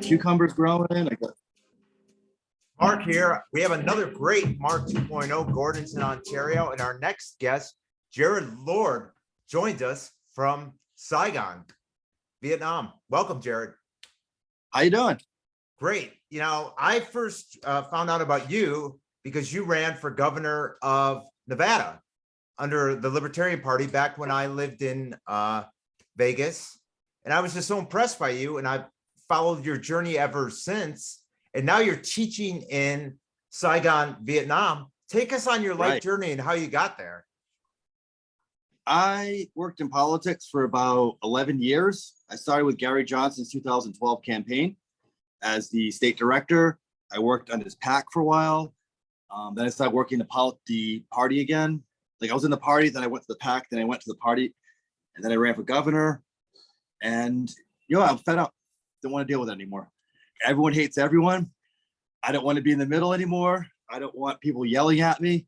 cucumbers growing. I got Mark here. We have another great Mark 2.0, Gordon's in Ontario, and our next guest, Jared Lord, joins us from Saigon, Vietnam. Welcome, Jared. How you doing? Great. You know, I first found out about you because you ran for governor of Nevada under the Libertarian Party back when I lived in Vegas. And I was just so impressed by you, and I've followed your journey ever since. And now you're teaching in Saigon, Vietnam. Take us on your life journey and how you got there. I worked in politics for about 11 years. I started with Gary Johnson's 2012 campaign as the state director. I worked on his PAC for a while. Then I started working the party again. Like I was in the party, then I went to the PAC, then I went to the party, and then I ran for governor. And I'm fed up. Don't want to deal with it anymore. Everyone hates everyone. I don't want to be in the middle anymore. I don't want people yelling at me.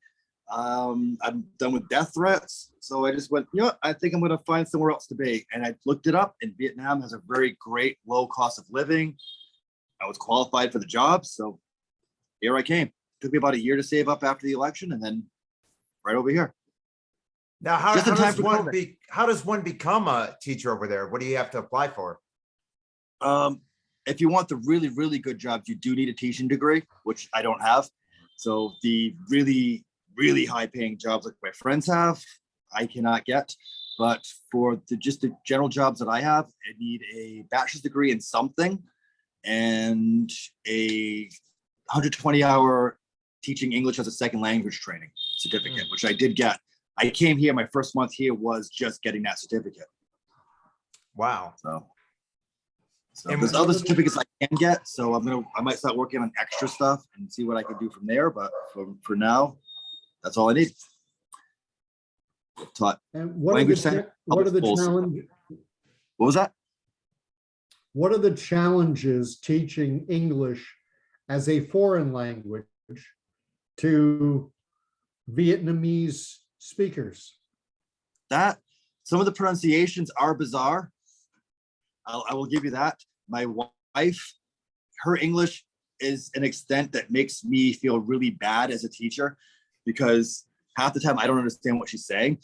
I'm done with death threats. So I just went, I think I'm going to find somewhere else to be. And I looked it up, and Vietnam has a very great low cost of living. I was qualified for the job. So here I came. It took me about a year to save up after the election, and then right over here. Now, how does one become a teacher over there? What do you have to apply for? If you want the really, really good jobs, you do need a teaching degree, which I don't have. So the really, really high paying jobs like my friends have, I cannot get. But for just the general jobs that I have, I need a bachelor's degree in something and a 120-hour teaching English as a second language training certificate, which I did get. I came here, my first month here was just getting that certificate. Wow. So there's other certificates I can get. So I might start working on extra stuff and see what I can do from there. But for now, that's all I need. Taught and what language are the challenges? What was that? What are the challenges teaching English as a foreign language to Vietnamese speakers? That some of the pronunciations are bizarre. I will give you that. My wife, her English is an extent that makes me feel really bad as a teacher because half the time I don't understand what she's saying.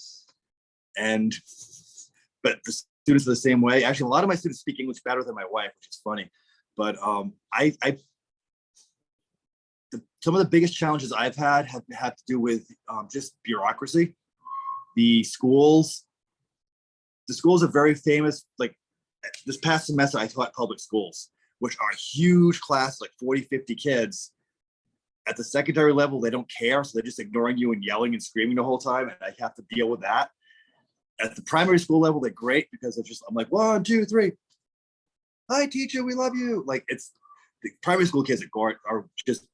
But the students are the same way. Actually, a lot of my students speak English better than my wife, which is funny. But some of the biggest challenges I've had have to do with just bureaucracy. The schools are very famous. Like this past semester, I taught public schools, which are huge classes, like 40, 50 kids. At the secondary level, they don't care. So they're just ignoring you and yelling and screaming the whole time. And I have to deal with that. At the primary school level, they're great because I'm like, 1, 2, 3. Hi, teacher, we love you. Like the primary school kids are just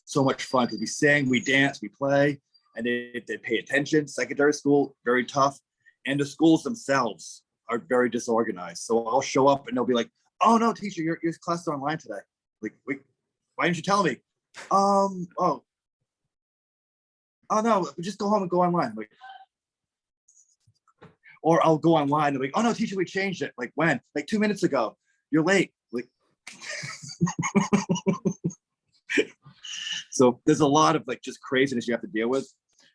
so much fun because we sing, we dance, we play, and they pay attention. Secondary school, very tough. And the schools themselves are very disorganized. So I'll show up and they'll be like, oh no, teacher, your class is online today. Like, wait, why didn't you tell me? Oh no, just go home and go online. Like, or I'll go online and like, oh no, teacher, we changed it. Like when? Like 2 minutes ago. You're late. Like so there's a lot of like just craziness you have to deal with.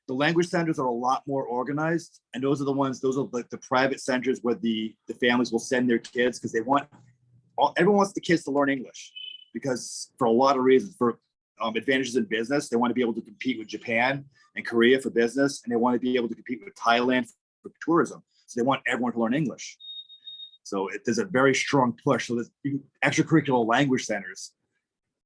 The language centers are a lot more organized, and those are like the private centers where the families will send their kids because everyone wants the kids to learn English because for a lot of reasons, for advantages in business, they want to be able to compete with Japan and Korea for business, and they want to be able to compete with Thailand for tourism. So they want everyone to learn English. So there's a very strong push. So there's extracurricular language centers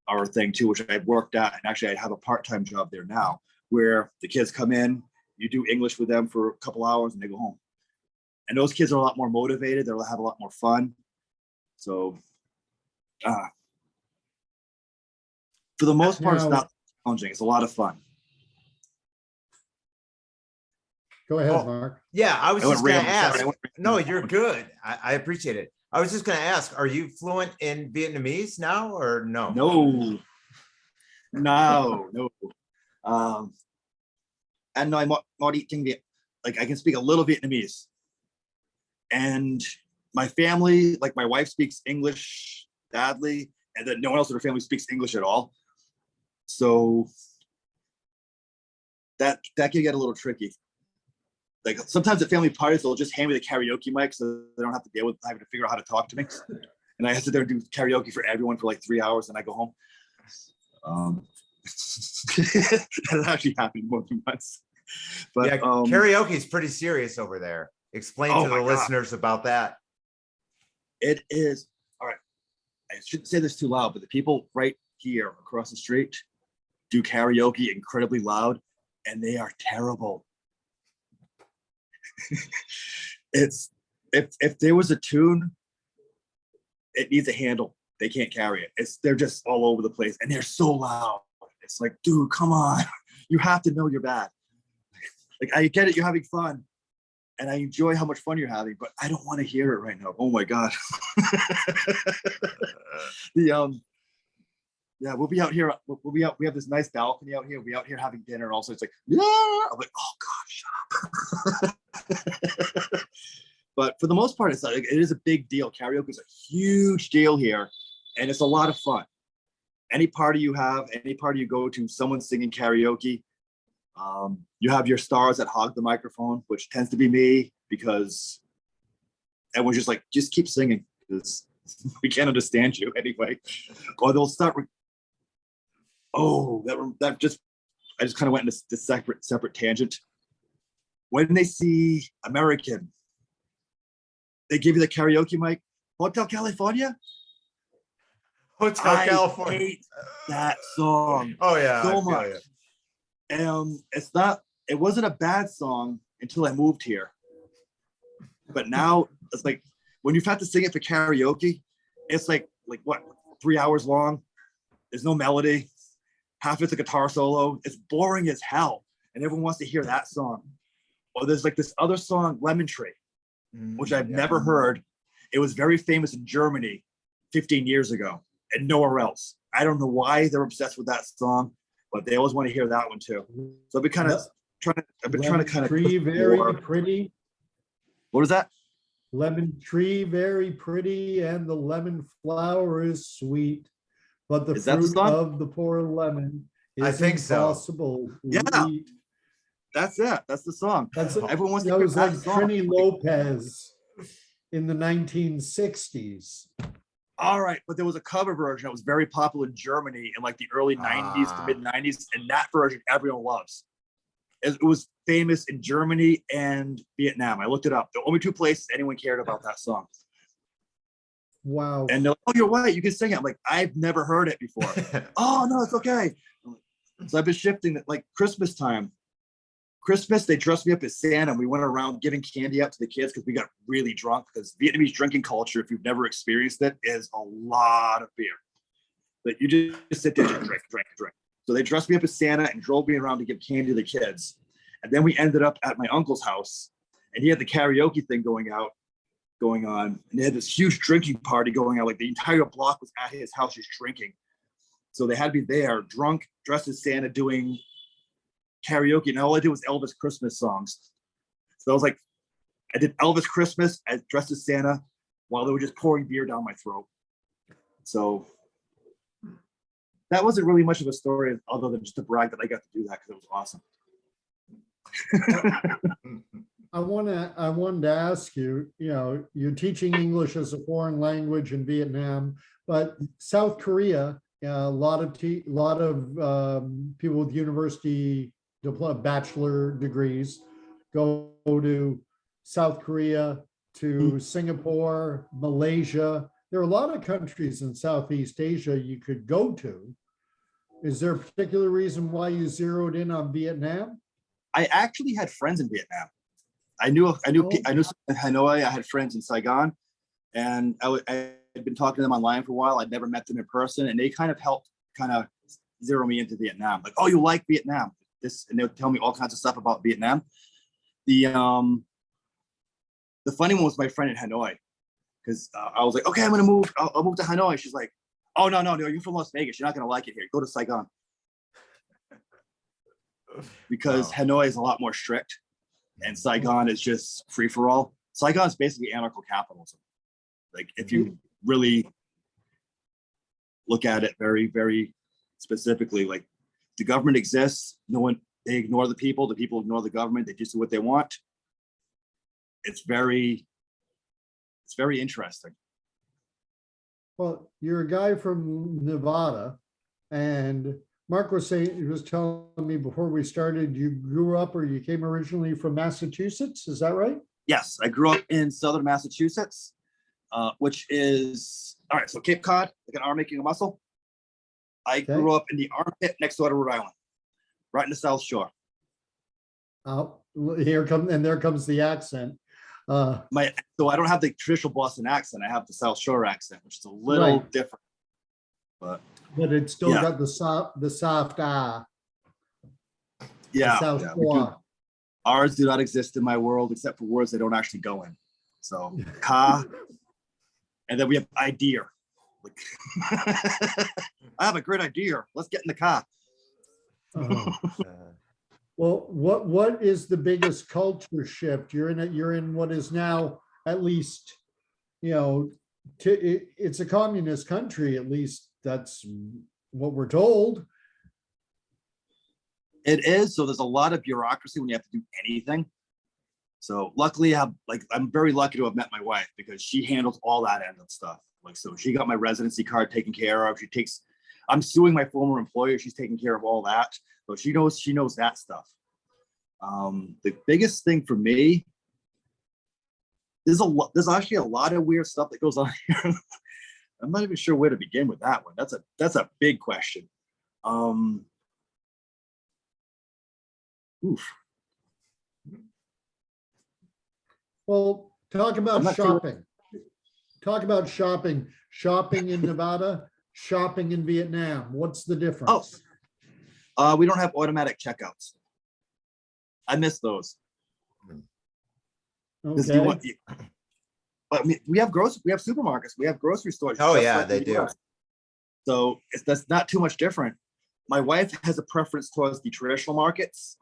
are a thing too, which I've worked at, and actually I have a part-time job there now, where the kids come in, you do English with them for a couple hours and they go home. And those kids are a lot more motivated. They'll have a lot more fun. So for the most part, it's not challenging. It's a lot of fun. Go ahead, Mark. Yeah, I was just going to ask. No, you're good. I appreciate it. I was just going to ask, are you fluent in Vietnamese now or no? No. And no, I'm not eating Viet. Like I can speak a little Vietnamese. And my family, like my wife speaks English badly, and then no one else in her family speaks English at all. So that can get a little tricky. Like sometimes at family parties, they'll just hand me the karaoke mic so they don't have to deal with having to figure out how to talk to me. And I sit there and do karaoke for everyone for like 3 hours, and I go home. That actually happened more than once. But yeah, karaoke is pretty serious over there. Explain to the listeners about that. It is. All right. I shouldn't say this too loud, but the people right here across the street do karaoke incredibly loud, and they are terrible. It's if there was a tune, it needs a handle. They can't carry it. They're just all over the place, and they're so loud. It's like, dude, come on. You have to know you're bad. Like, I get it, you're having fun, and I enjoy how much fun you're having, but I don't want to hear it right now. Oh my God. Yeah, we'll be out here. We'll be out. We have this nice balcony out here. We'll be out here having dinner. Also, it's like, yeah. I'm like, oh God, shut up. But for the most part, it's like, it is a big deal. Karaoke is a huge deal here, and it's a lot of fun. Any party you have, any party you go to, someone's singing karaoke. You have your stars that hog the microphone, which tends to be me, because everyone's just like, just keep singing, because we can't understand you anyway. Or they'll start. I just kind of went into this separate tangent. When they see American, they give you the karaoke mic. Hotel California. Hotel California. Hate that song. Oh yeah, so much. It wasn't a bad song until I moved here. But now it's like when you've had to sing it for karaoke, it's like what, 3 hours long. There's no melody. Half it's a guitar solo. It's boring as hell, and everyone wants to hear that song. Or there's like this other song, Lemon Tree, which I've never heard. It was very famous in Germany 15 years ago, and nowhere else. I don't know why they're obsessed with that song, but they always want to hear that one too. So I've been trying to kind of tree very pretty. What is that? Lemon tree very pretty, and the lemon flower is sweet, but the fruit of the poor lemon is I think impossible. Yeah, that's it. That's the song. Everyone wants to hear that was that like song. Trini Lopez in the 1960s. All right, but there was a cover version that was very popular in Germany in like the early 90s to mid 90s, and that version everyone loves. It was famous in Germany and Vietnam. I looked it up. The only two places anyone cared about that song. Wow. And they're like, oh, you're white, you can sing it. I'm like, I've never heard it before. Oh, no, it's okay. So I've been shifting it, like Christmas time. Christmas, they dressed me up as Santa, and we went around giving candy out to the kids because we got really drunk, because Vietnamese drinking culture, if you've never experienced it, is a lot of beer. But you just sit there and drink. So they dressed me up as Santa and drove me around to give candy to the kids. And then we ended up at my uncle's house, and he had the karaoke thing going on. And they had this huge drinking party going on. Like the entire block was at his house just drinking. So they had me there, drunk, dressed as Santa, doing karaoke. And all I did was Elvis Christmas songs. So I was like, I did Elvis Christmas as dressed as Santa while they were just pouring beer down my throat. So that wasn't really much of a story other than just to brag that I got to do that because it was awesome. I wanted to ask you, you're teaching English as a foreign language in Vietnam, but South Korea, a lot of people with university bachelor degrees go to South Korea, to Singapore, Malaysia. There are a lot of countries in Southeast Asia you could go to. Is there a particular reason why you zeroed in on Vietnam? I actually had friends in Vietnam. I knew Hanoi. I had friends in Saigon, and I had been talking to them online for a while. I'd never met them in person, and they kind of helped zero me into Vietnam. Like, oh, you like Vietnam? And they'll tell me all kinds of stuff about Vietnam. The funny one was my friend in Hanoi, because I was like, okay, I'm gonna move. I'll move to Hanoi. She's like, oh no, you're from Las Vegas. You're not gonna like it here. Go to Saigon. Because Hanoi is a lot more strict, and Saigon is just free for all. Saigon is basically anarcho-capitalism. Like, if you really, look at it very, very specifically. Like the government exists, they ignore the people ignore the government, they just do what they want. It's very interesting. Well, you're a guy from Nevada, and Mark was telling me before we started, you grew up or you came originally from Massachusetts. Is that right? Yes, I grew up in southern Massachusetts, which is, all right, so Cape Cod, like an arm making a muscle. I grew up in the armpit next door to Rhode Island, right in the South Shore. Oh, there comes the accent. So I don't have the traditional Boston accent. I have the South Shore accent, which is a little different. But it's still got the soft yeah, South yeah, Shore. Ours do not exist in my world except for words they don't actually go in. So ka, and then we have idea. Like, I have a great idea. Let's get in the car. Well, what is the biggest culture shift? You're in what is now, at least, it's a communist country, at least that's what we're told. It is. So there's a lot of bureaucracy when you have to do anything. So luckily, I'm very lucky to have met my wife because she handles all that end of stuff. Like, so she got my residency card taken care of. I'm suing my former employer. She's taking care of all that. So she knows that stuff. The biggest thing for me, there's actually a lot of weird stuff that goes on here. I'm not even sure where to begin with that one. That's a big question. Oof. Well, talk about shopping. Sure. Talk about shopping. Shopping in Nevada, shopping in Vietnam. What's the difference? We don't have automatic checkouts. I miss those. Okay. But we have supermarkets, we have grocery stores. Oh yeah, they do. So that's not too much different. My wife has a preference towards the traditional markets,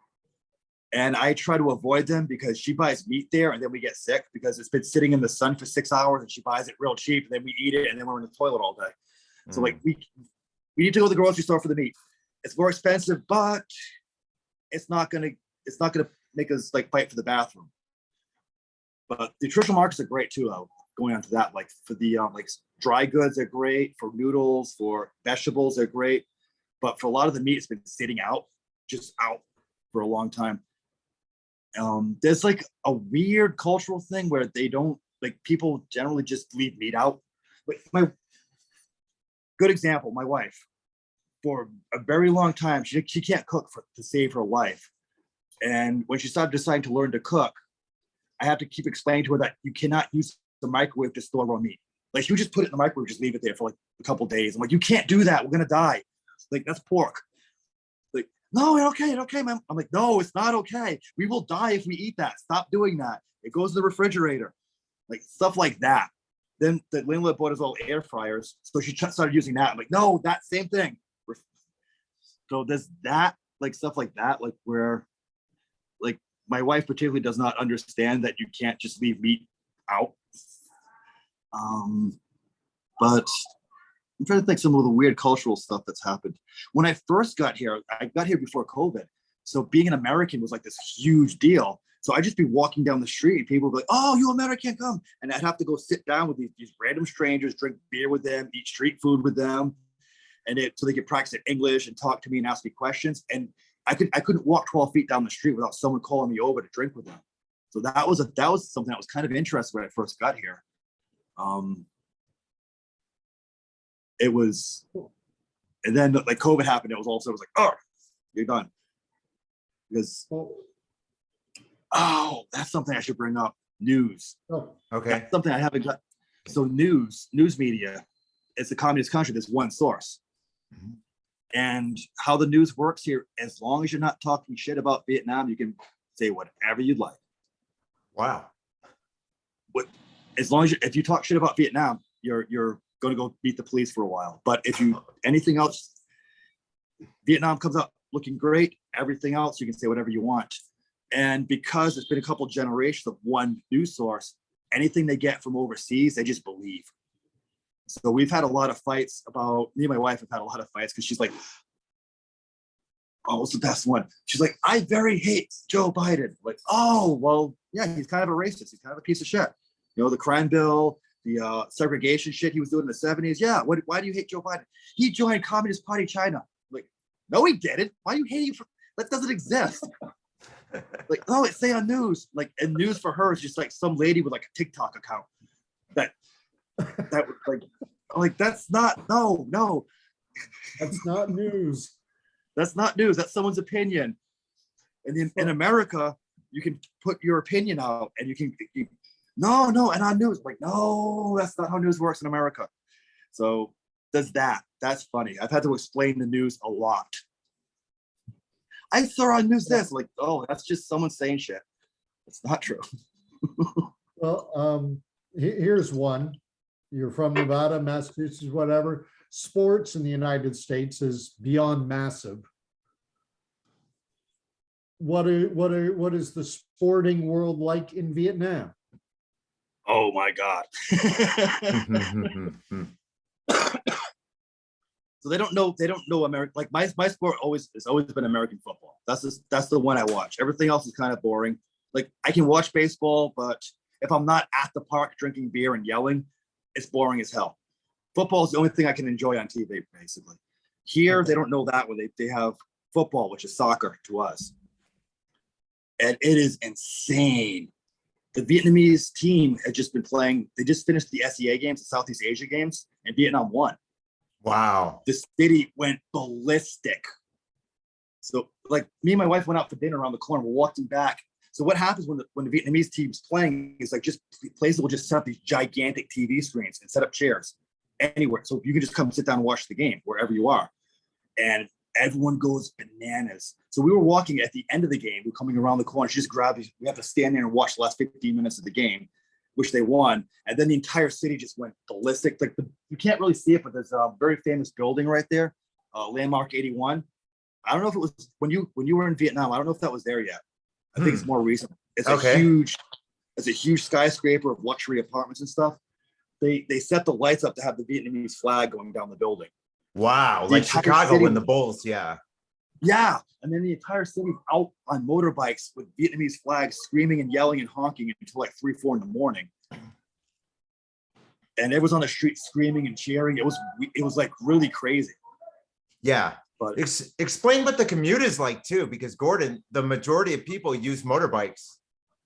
and I try to avoid them because she buys meat there, and then we get sick because it's been sitting in the sun for 6 hours, and she buys it real cheap, and then we eat it, and then we're in the toilet all day. So like we need to go to the grocery store for the meat. It's more expensive, but it's not gonna make us like fight for the bathroom. But the traditional markets are great too, though. Going on to that, like for the like dry goods are great, for noodles, for vegetables are great, but for a lot of the meat, it's been sitting out for a long time. There's like a weird cultural thing where they don't, like, people generally just leave meat out. Like good example, my wife, for a very long time, she can't cook to save her life. And when she started deciding to learn to cook, I have to keep explaining to her that you cannot use the microwave to store raw meat. Like, she would just put it in the microwave, just leave it there for like a couple days. I'm like, you can't do that. We're gonna die. Like, that's pork. Like, no, okay, man. I'm like, no, it's not okay. We will die if we eat that. Stop doing that. It goes in the refrigerator. Like, stuff like that. Then the landlord bought us all air fryers, so she started using that. I'm like, no, that same thing. So there's that, like, stuff like that, like where, like, my wife particularly does not understand that you can't just leave meat out. But I'm trying to think some of the weird cultural stuff that's happened. When I first got here, I got here before COVID. So being an American was like this huge deal. So I'd just be walking down the street and people would be like, oh, you American, come. And I'd have to go sit down with these random strangers, drink beer with them, eat street food with them. And so they could practice in English and talk to me and ask me questions. And I couldn't walk 12 feet down the street without someone calling me over to drink with them. So that was something that was kind of interesting when I first got here. It was, and then like COVID happened. It was like, oh, you're done. Because, that's something I should bring up. News. Oh, okay. That's something I haven't got. So news media, it's a communist country. There's one source. Mm-hmm. And how the news works here, as long as you're not talking shit about Vietnam, you can say whatever you'd like. Wow. As long as if you talk shit about Vietnam, you're going to go beat the police for a while. But if anything else, Vietnam comes out looking great, everything else, you can say whatever you want. And because it's been a couple generations of one news source, anything they get from overseas, they just believe. So we've had a lot of fights about, me and my wife have had a lot of fights because she's like, oh, what's the best one? She's like, I very hate Joe Biden. Like, oh, well, yeah, he's kind of a racist. He's kind of a piece of shit. You know, the crime bill, the segregation shit he was doing in the 70s. Yeah, why do you hate Joe Biden? He joined Communist Party China. Like, no, he didn't. Why are you hating him? That doesn't exist. Like, oh, it's say on news. Like, and news for her is just like some lady with like a TikTok account. That like that's not, no. That's not news. That's not news. That's someone's opinion. And in America, you can put your opinion out and no, and on news, like, no, that's not how news works in America. So there's that. That's funny. I've had to explain the news a lot. I saw on news this, like, oh, that's just someone saying shit. It's not true. Well, here's one. You're from Nevada, Massachusetts, whatever. Sports in the United States is beyond massive. What is the sporting world like in Vietnam? Oh my God. So they don't know American. Like my sport has always been American football. That's the one I watch. Everything else is kind of boring. Like I can watch baseball, but if I'm not at the park drinking beer and yelling, it's boring as hell. Football is the only thing I can enjoy on TV, basically. Here, they don't know that when they have football, which is soccer to us. And it is insane. The Vietnamese team had just been playing. They just finished the SEA games, the Southeast Asia games, and Vietnam won. Wow. The city went ballistic. So like me and my wife went out for dinner around the corner. We're walking back. So what happens when the Vietnamese team's playing is like just places will just set up these gigantic TV screens and set up chairs anywhere. So you can just come sit down and watch the game wherever you are. And everyone goes bananas. So we were walking at the end of the game. We're coming around the corner. She just grabbed these. We have to stand there and watch the last 15 minutes of the game, which they won. And then the entire city just went ballistic. Like you can't really see it, but there's a very famous building right there, Landmark 81. I don't know if it was when you were in Vietnam. I don't know if that was there yet. I think it's more recent. It's Okay. a huge skyscraper of luxury apartments and stuff. They set the lights up to have the Vietnamese flag going down the building. Wow. The Like entire Chicago city- when the Bulls, yeah. Yeah, and then the entire city out on motorbikes with Vietnamese flags, screaming and yelling and honking until like 3-4 in the morning. And it was on the street screaming and cheering. It was like really crazy. Yeah. But Explain what the commute is like too, because Gordon, the majority of people use motorbikes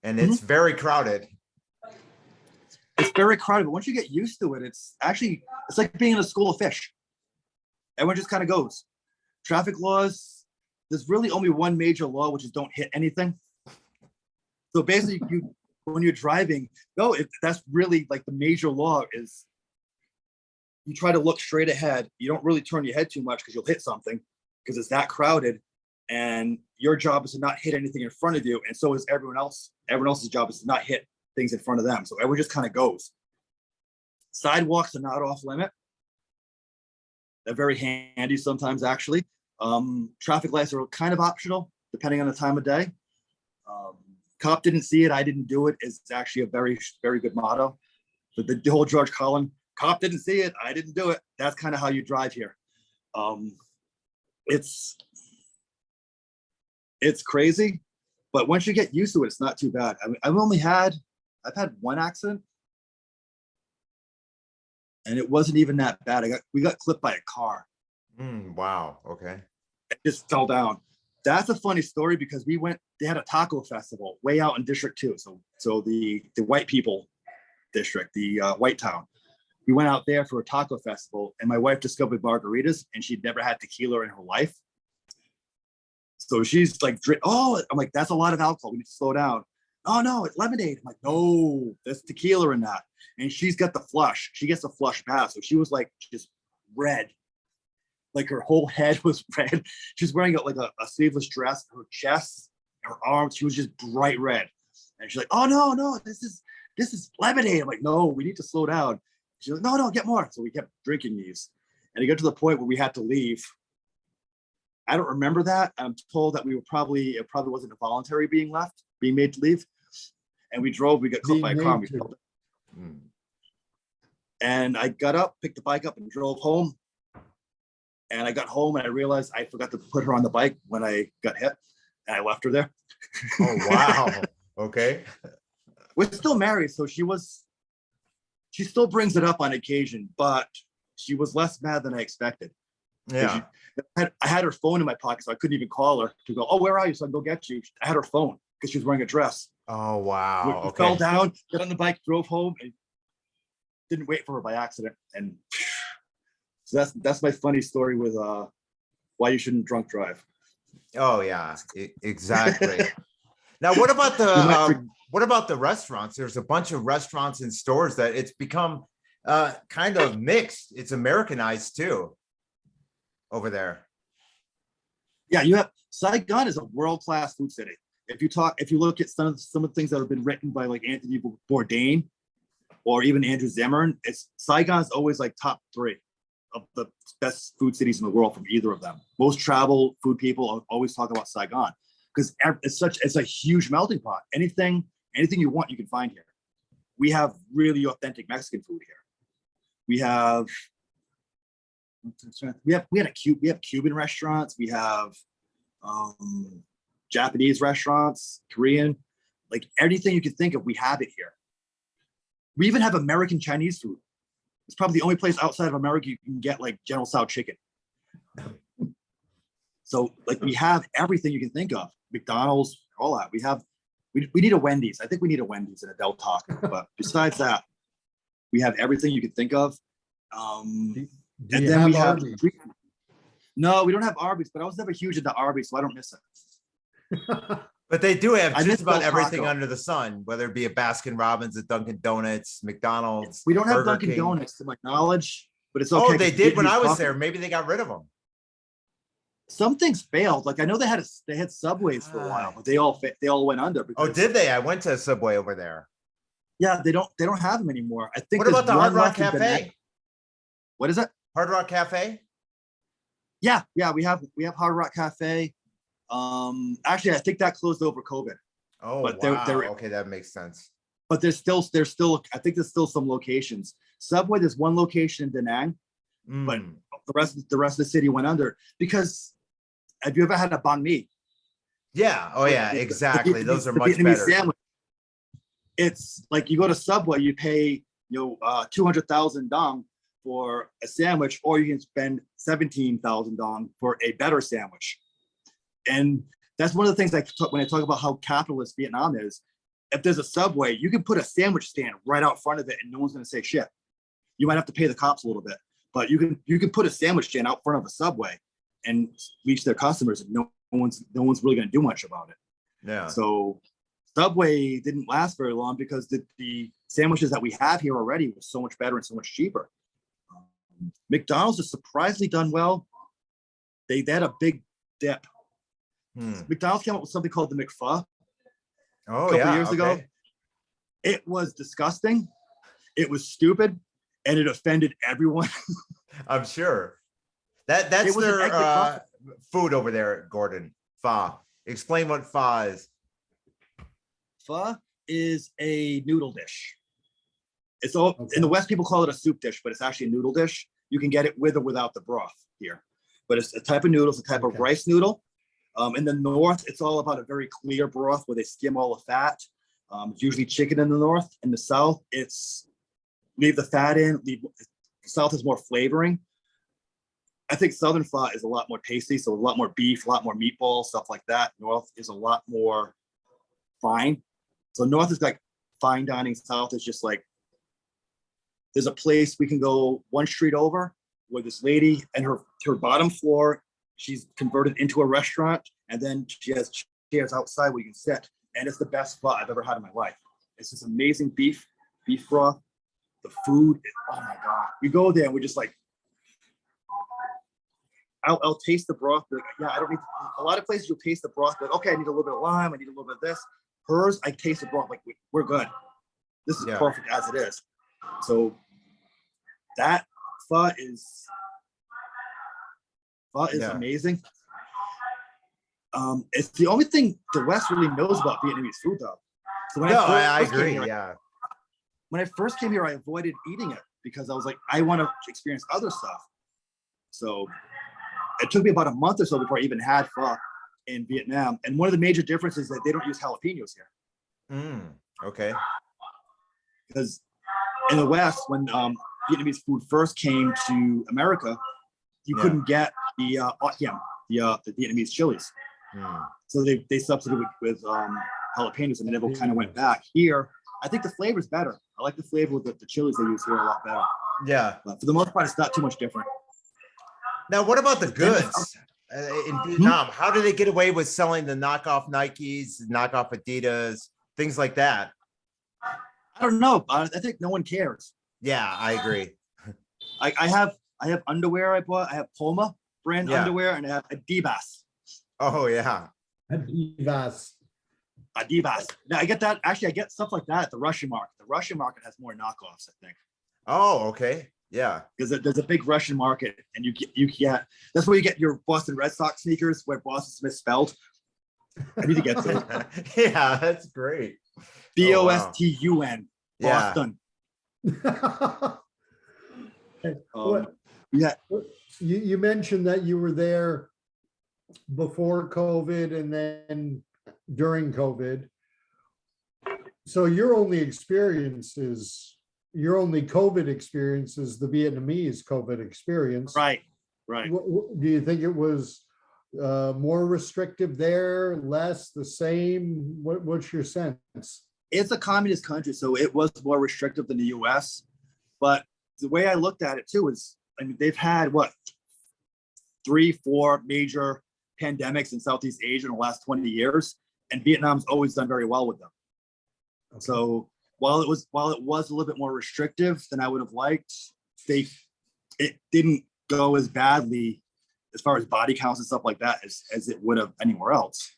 and it's very crowded. it's very crowded, but once you get used to it, it's like being in a school of fish. Everyone just kind of goes. Traffic laws, there's really only one major law, which is don't hit anything. So basically, when you're driving, that's really like the major law is you try to look straight ahead. You don't really turn your head too much because you'll hit something because it's that crowded. And your job is to not hit anything in front of you. And so is everyone else. Everyone else's job is to not hit things in front of them. So everyone just kind of goes. Sidewalks are not off limit. They're very handy sometimes, actually. Traffic lights are kind of optional, depending on the time of day. Cop didn't see it, I didn't do it is actually a very, very good motto. But the whole George Carlin, cop didn't see it, I didn't do it. That's kind of how you drive here. It's crazy, but once you get used to it, it's not too bad. I mean, I've had one accident, and it wasn't even that bad. We got clipped by a car. Wow. Okay. It just fell down. That's a funny story because they had a taco festival way out in District 2. So the white people district, the white town. We went out there for a taco festival and my wife discovered margaritas and she'd never had tequila in her life. So she's like, oh, I'm like, that's a lot of alcohol. We need to slow down. Oh no, it's lemonade. I'm like, no, there's tequila in that. And she's got the flush. She gets the flush pass. So she was like just red. Like her whole head was red. She's wearing a sleeveless dress, her chest, her arms, she was just bright red. And she's like, oh no, this is lemonade. I'm like, no, we need to slow down. She's like, no, get more. So we kept drinking these. And it got to the point where we had to leave. I don't remember that. I'm told that it probably wasn't a voluntary being made to leave. And we got clipped by a car. And I got up, picked the bike up, and drove home. And I got home and I realized I forgot to put her on the bike when I got hit, and I left her there. Oh, wow. Okay. We're still married, so she still brings it up on occasion, but she was less mad than I expected. Yeah. I had her phone in my pocket, so I couldn't even call her to go, oh, where are you? So I can go get you. I had her phone because she was wearing a dress. Oh, wow. We Okay. fell down, got on the bike, drove home, and didn't wait for her by accident. And so that's my funny story with why you shouldn't drunk drive. Oh, yeah, exactly. Now, what about the restaurants? There's a bunch of restaurants and stores that it's become kind of mixed. It's Americanized too over there. Yeah, you have Saigon is a world-class food city. If you look at some of the things that have been written by like Anthony Bourdain or even Andrew Zimmern, Saigon's always like top 3 of the best food cities in the world from either of them. Most travel food people always talk about Saigon because it's a huge melting pot. Anything you want, you can find here. We have really authentic Mexican food here. We have Cuban restaurants. We have Japanese restaurants, Korean, like anything you can think of, we have it here. We even have American Chinese food. It's probably the only place outside of America you can get like General Tso chicken. So like we have everything you can think of. McDonald's, all that. We need a Wendy's. I think we need a Wendy's and a Del Taco. But besides that, we have everything you can think of. Do And you then we have Arby's? no, we don't have Arby's, but I was never huge into Arby's, so I don't miss it. But they do have I just miss about Del everything Taco. under the sun, whether it be a Baskin Robbins, a Dunkin' Donuts, McDonald's. We don't have Burger Dunkin' King. Donuts to my knowledge, but it's okay. Oh, they 'cause did when I Vietnamese was coffee- there. Maybe they got rid of them. Some things failed. Like I know they had Subways for a while, but they all went under. Oh, Because, did they? I went to a Subway over there. Yeah, they don't have them anymore. I think. What about there's the Hard one Rock left in Da Nang. Cafe? What is it? Hard Rock Cafe? Yeah, we have Hard Rock Cafe. Actually, I think that closed over COVID. Oh, But wow. they're- Okay, that makes sense. But there's still I think there's still some locations. Subway, there's one location in Da Nang, but Mm. the rest of the city went under. Because have you ever had a banh mi? Yeah. Oh, yeah, The exactly. Those are the much Vietnamese better. sandwich. It's like you go to Subway, you pay 200,000 dong for a sandwich, or you can spend 17,000 dong for a better sandwich. And that's one of the things when I talk about how capitalist Vietnam is. If there's a Subway, you can put a sandwich stand right out front of it, and no one's going to say shit. You might have to pay the cops a little bit, but you can put a sandwich stand out front of a Subway and reach their customers, and no one's really going to do much about it. Yeah. So Subway didn't last very long because the sandwiches that we have here already were so much better and so much cheaper. McDonald's has surprisingly done well. They had a big dip. McDonald's came up with something called the McPho Oh, a couple yeah. years ago. Okay. It was disgusting. It was stupid, and it offended everyone. I'm sure. That's It was an their egg McMuffin. food over there, Gordon. Pho. Explain what pho is. Pho is a noodle dish. It's all Okay. in the West. People call it a soup dish, but it's actually a noodle dish. You can get it with or without the broth here, but it's a type of noodle. It's a type Okay. of rice noodle. In the North, it's all about a very clear broth where they skim all the fat. It's usually chicken in the North. In the South, it's leave the fat in. The South is more flavoring. I think Southern pho is a lot more tasty, so a lot more beef, a lot more meatball, stuff like that. North is a lot more fine. So North is like fine dining. South is just like, there's a place we can go one street over where this lady and her bottom floor, she's converted into a restaurant, and then she has chairs outside where you can sit. And it's the best pho I've ever had in my life. It's this amazing beef broth. The food, oh my God. We go there and we're just like, I'll taste the broth. Like, yeah, I don't need, a lot of places you'll taste the broth, but okay, I need a little bit of lime, I need a little bit of this. Hers, I taste the broth, like we're good. This is Yeah. perfect as it is. So that pho is Yeah. amazing. It's the only thing the West really knows about Vietnamese food, though. So when No, I first came agree. here, Yeah. when I first came here, I avoided eating it because I was like, I want to experience other stuff. So it took me about a month or so before I even had pho in Vietnam. And one of the major differences is that they don't use jalapenos here. Okay. Because in the West, when Vietnamese food first came to America, you couldn't get the the Vietnamese chilies. So they substituted with jalapenos, and then it kind of went back. Here, I think the flavor's better. I like the flavor with the chilies they use here a lot better. Yeah. But for the most part, it's not too much different. Now, what about the goods in Vietnam? How do they get away with selling the knockoff Nikes, knockoff Adidas, things like that? I don't know. I think no one cares. Yeah, I agree. I have underwear I bought. I have Puma brand underwear, and I have Adidas. Oh yeah. Adidas. Now I get that. Actually, I get stuff like that at the Russian market. The Russian market has more knockoffs, I think. Oh, okay. Yeah. Because there's a big Russian market, and you get that's where you get your Boston Red Sox sneakers, where Boston's misspelled. I need to get those. Yeah, that's great. Bostun, Yeah. Boston. What- Yeah, You mentioned that you were there before COVID and then during COVID. So your only COVID experience is the Vietnamese COVID experience. right. Do you think it was more restrictive there, less, the same? What's your sense? It's a communist country, so it was more restrictive than the U.S. But the way I looked at it too is, I mean, they've had 3-4 major pandemics in Southeast Asia in the last 20 years, and Vietnam's always done very well with them. Okay. So while it was a little bit more restrictive than I would have liked, it didn't go as badly as far as body counts and stuff like that as it would have anywhere else.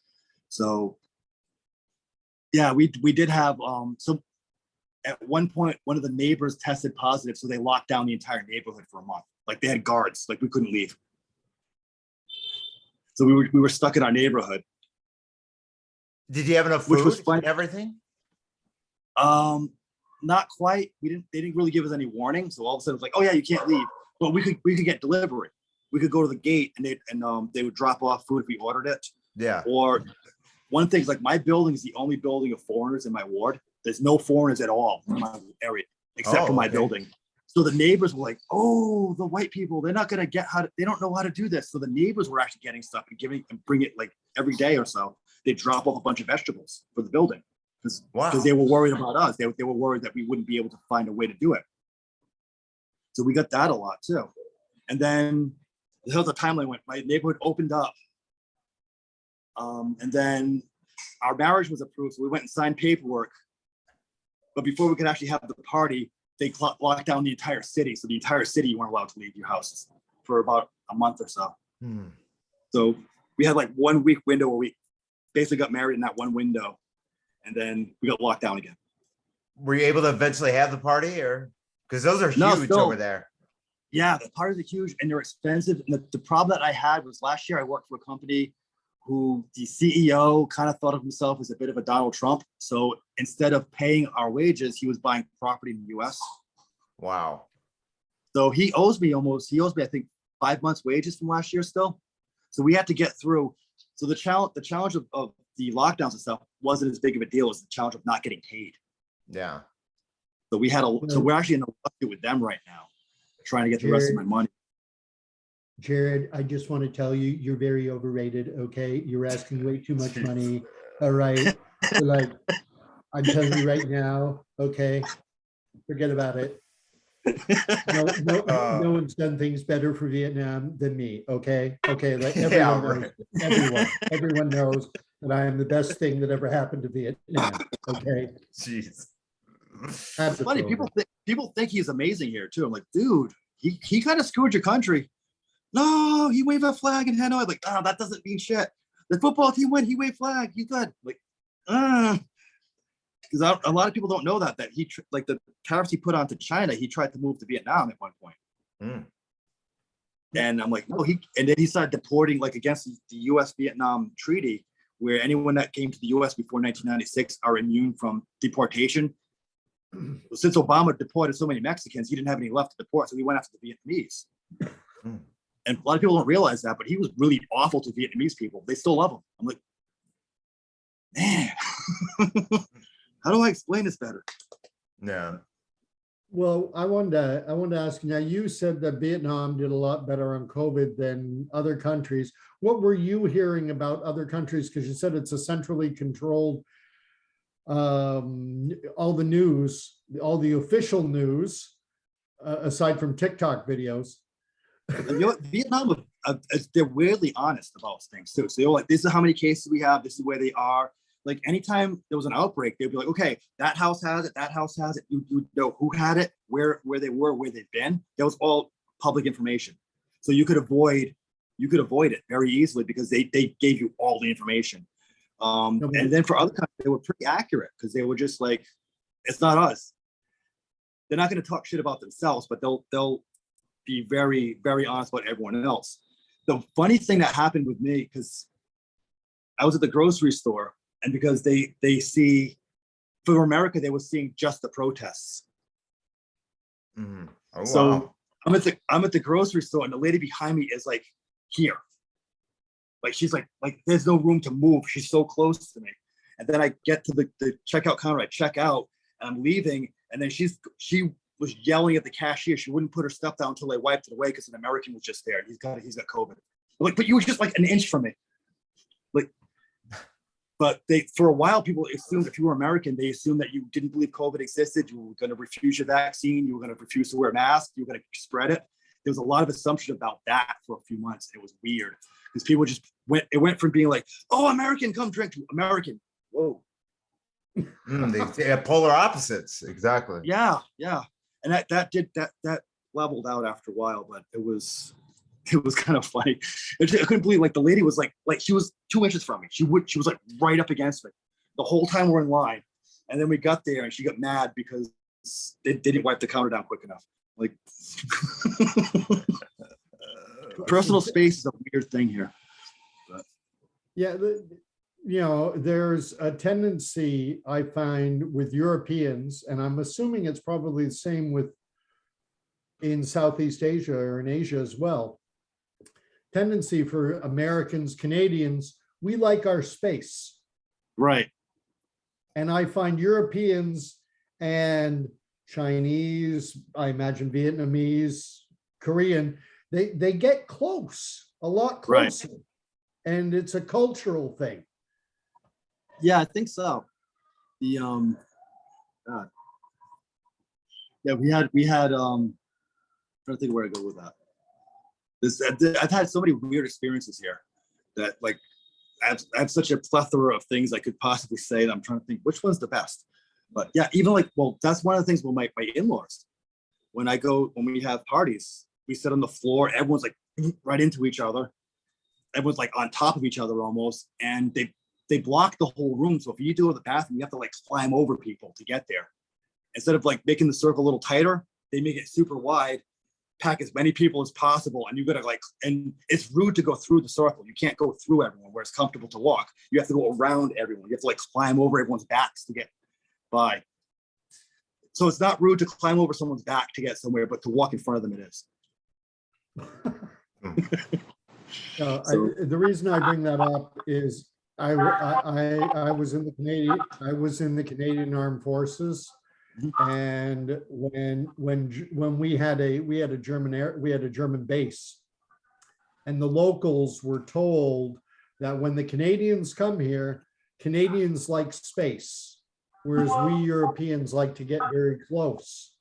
So yeah, we did have so at one point one of the neighbors tested positive, so they locked down the entire neighborhood for a month. Like they had guards, like we couldn't leave. So we were stuck in our neighborhood. Did you have enough Which food was fun. and everything? Not quite. They didn't really give us any warning. So all of a sudden it's like, oh yeah, you can't leave. But we could get delivery. We could go to the gate and they would drop off food if we ordered it. Yeah. Or one thing is, like, my building is the only building of foreigners in my ward. There's no foreigners at all in my area except for my building. So the neighbors were like, oh, the white people, they're not going to get they don't know how to do this. So the neighbors were actually getting stuff and bring it like every day or so. They drop off a bunch of vegetables for the building because they were worried about us. They were worried that we wouldn't be able to find a way to do it. So we got that a lot too. And then the hell the timeline went. My neighborhood opened up. And then our marriage was approved. So we went and signed paperwork. But before we could actually have the party, they locked down the entire city. So the entire city, you weren't allowed to leave your house for about a month or so. So we had like 1 week window where we basically got married in that one window. And then we got locked down again. Were you able to eventually have the party, or because those are huge over there? Yeah, the parties are huge and they're expensive. And the problem that I had was last year I worked for a company who the CEO kind of thought of himself as a bit of a Donald Trump. So instead of paying our wages, he was buying property in the US. Wow. So he owes me, I think, 5 months wages from last year still. So we had to get through. So the challenge of the lockdowns and stuff wasn't as big of a deal as the challenge of not getting paid. Yeah. So we're actually in a lawsuit with them right now, trying to get the rest of my money. Jared, I just want to tell you, you're very overrated. Okay, you're asking way too much money. All right, so like, I'm telling you right now. Okay, forget about it. No one's done things better for Vietnam than me. Okay, like everyone knows that I am the best thing that ever happened to Vietnam. Okay. Jeez. It's funny, people think he's amazing here too. I'm like, dude, he kind of screwed your country. No, he waved a flag in Hanoi. Like, that doesn't mean shit. The football team went, he waved flag. He's good. Like, because a lot of people don't know that he like the tariffs he put onto China, he tried to move to Vietnam at one point. And I'm like, no, and then he started deporting, like, against the U.S.-Vietnam treaty, where anyone that came to the U.S. before 1996 are immune from deportation. Since Obama deported so many Mexicans, he didn't have any left to deport, so he went after the Vietnamese. Hmm. And a lot of people don't realize that, but he was really awful to Vietnamese people. They still love him. I'm like, man, how do I explain this better? Yeah. Well, I wanted to ask you, now you said that Vietnam did a lot better on COVID than other countries. What were you hearing about other countries? Because you said it's a centrally controlled, all the news, all the official news, aside from TikTok videos. And you know what? Vietnam, they're weirdly honest about things too. So they're like, this is how many cases we have. This is where they are. Like anytime there was an outbreak, they'd be like, okay, that house has it. That house has it. You know who had it, where they were, where they've been. That was all public information. So you could avoid it very easily because they gave you all the information. And then for other countries, they were pretty accurate because they were just like, it's not us. They're not going to talk shit about themselves, but they'll be very, very honest about everyone else. The funny thing that happened with me, because I was at the grocery store, and because they see, for America, they were seeing just the protests. Mhm. Oh, So wow. I'm at the grocery store, and the lady behind me is like here. Like she's like there's no room to move. She's so close to me. And then I get to the checkout counter, I check out, and I'm leaving, and then she was yelling at the cashier. She wouldn't put her stuff down until they wiped it away because an American was just there. And he's got COVID. I'm like, but you were just like an inch from me. Like, but for a while, people assumed if you were American, they assumed that you didn't believe COVID existed. You were going to refuse your vaccine. You were going to refuse to wear a mask. You were going to spread it. There was a lot of assumption about that for a few months. It was weird because people just went from being like, oh, American, come drink, to American. Whoa. They have polar opposites. Exactly. Yeah. And that leveled out after a while, but it was kind of funny. I couldn't believe like the lady was like she was 2 inches from me. She was like right up against me the whole time we're in line. And then we got there and she got mad because they didn't wipe the counter down quick enough. Like personal space is a weird thing here. But. Yeah, there's a tendency I find with Europeans, and I'm assuming it's probably the same in Southeast Asia or in Asia as well. Tendency for Americans, Canadians, we like our space. Right. And I find Europeans and Chinese, I imagine Vietnamese, Korean, they get close, a lot closer. Right. And it's a cultural thing. Yeah, I think so. The yeah, we had trying to think of where to go with that. I've had so many weird experiences here that like I have such a plethora of things I could possibly say that I'm trying to think which one's the best. But yeah, even like, well, that's one of the things with my in-laws. When we have parties, we sit on the floor, everyone's like right into each other. Everyone's like on top of each other almost, and they block the whole room. So if you do go to the bathroom, you have to like climb over people to get there. Instead of like making the circle a little tighter, they make it super wide, pack as many people as possible, and you gotta like, and it's rude to go through the circle. You can't go through everyone where it's comfortable to walk. You have to go around everyone. You have to like climb over everyone's backs to get by. So it's not rude to climb over someone's back to get somewhere, but to walk in front of them, it is. The reason I bring that up is I was in the Canadian Armed Forces, and when we had a German base, and the locals were told that when the Canadians come here, Canadians like space, whereas we Europeans like to get very close.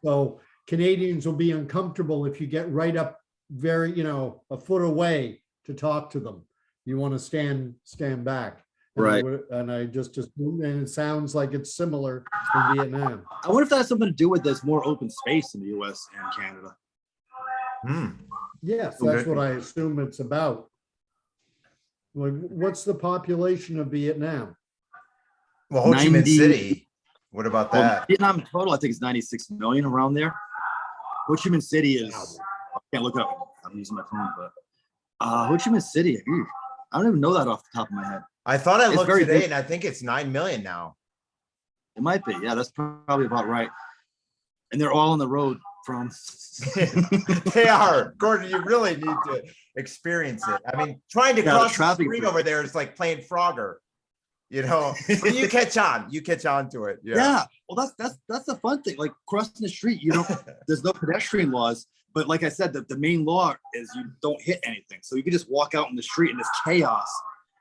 So Canadians will be uncomfortable if you get right up very, a foot away to talk to them. You want to stand back. Right. And it sounds like it's similar in Vietnam. I wonder if that has something to do with there's more open space in the US and Canada. Yes, that's what I assume it's about. Like, what's the population of Vietnam? Well, Ho Chi Minh City. What about that? Vietnam in total, I think, is 96 million around there. Ho Chi Minh City is, I can't look it up. I'm using my phone, but Ho Chi Minh City, I don't even know that off the top of my head. I thought I looked today, and I think it's 9 million now. It might be. Yeah, that's probably about right. And they're all on the road from. They are. Gordon, you really need to experience it. I mean, trying to Yeah, the cross the traffic street is- over there is like playing Frogger. You know, but you catch on. You catch on to it. Yeah. Yeah. Well, that's the fun thing. Like crossing the street, you don't. There's no pedestrian laws, but like I said, the main law is you don't hit anything. So you can just walk out in the street and it's chaos,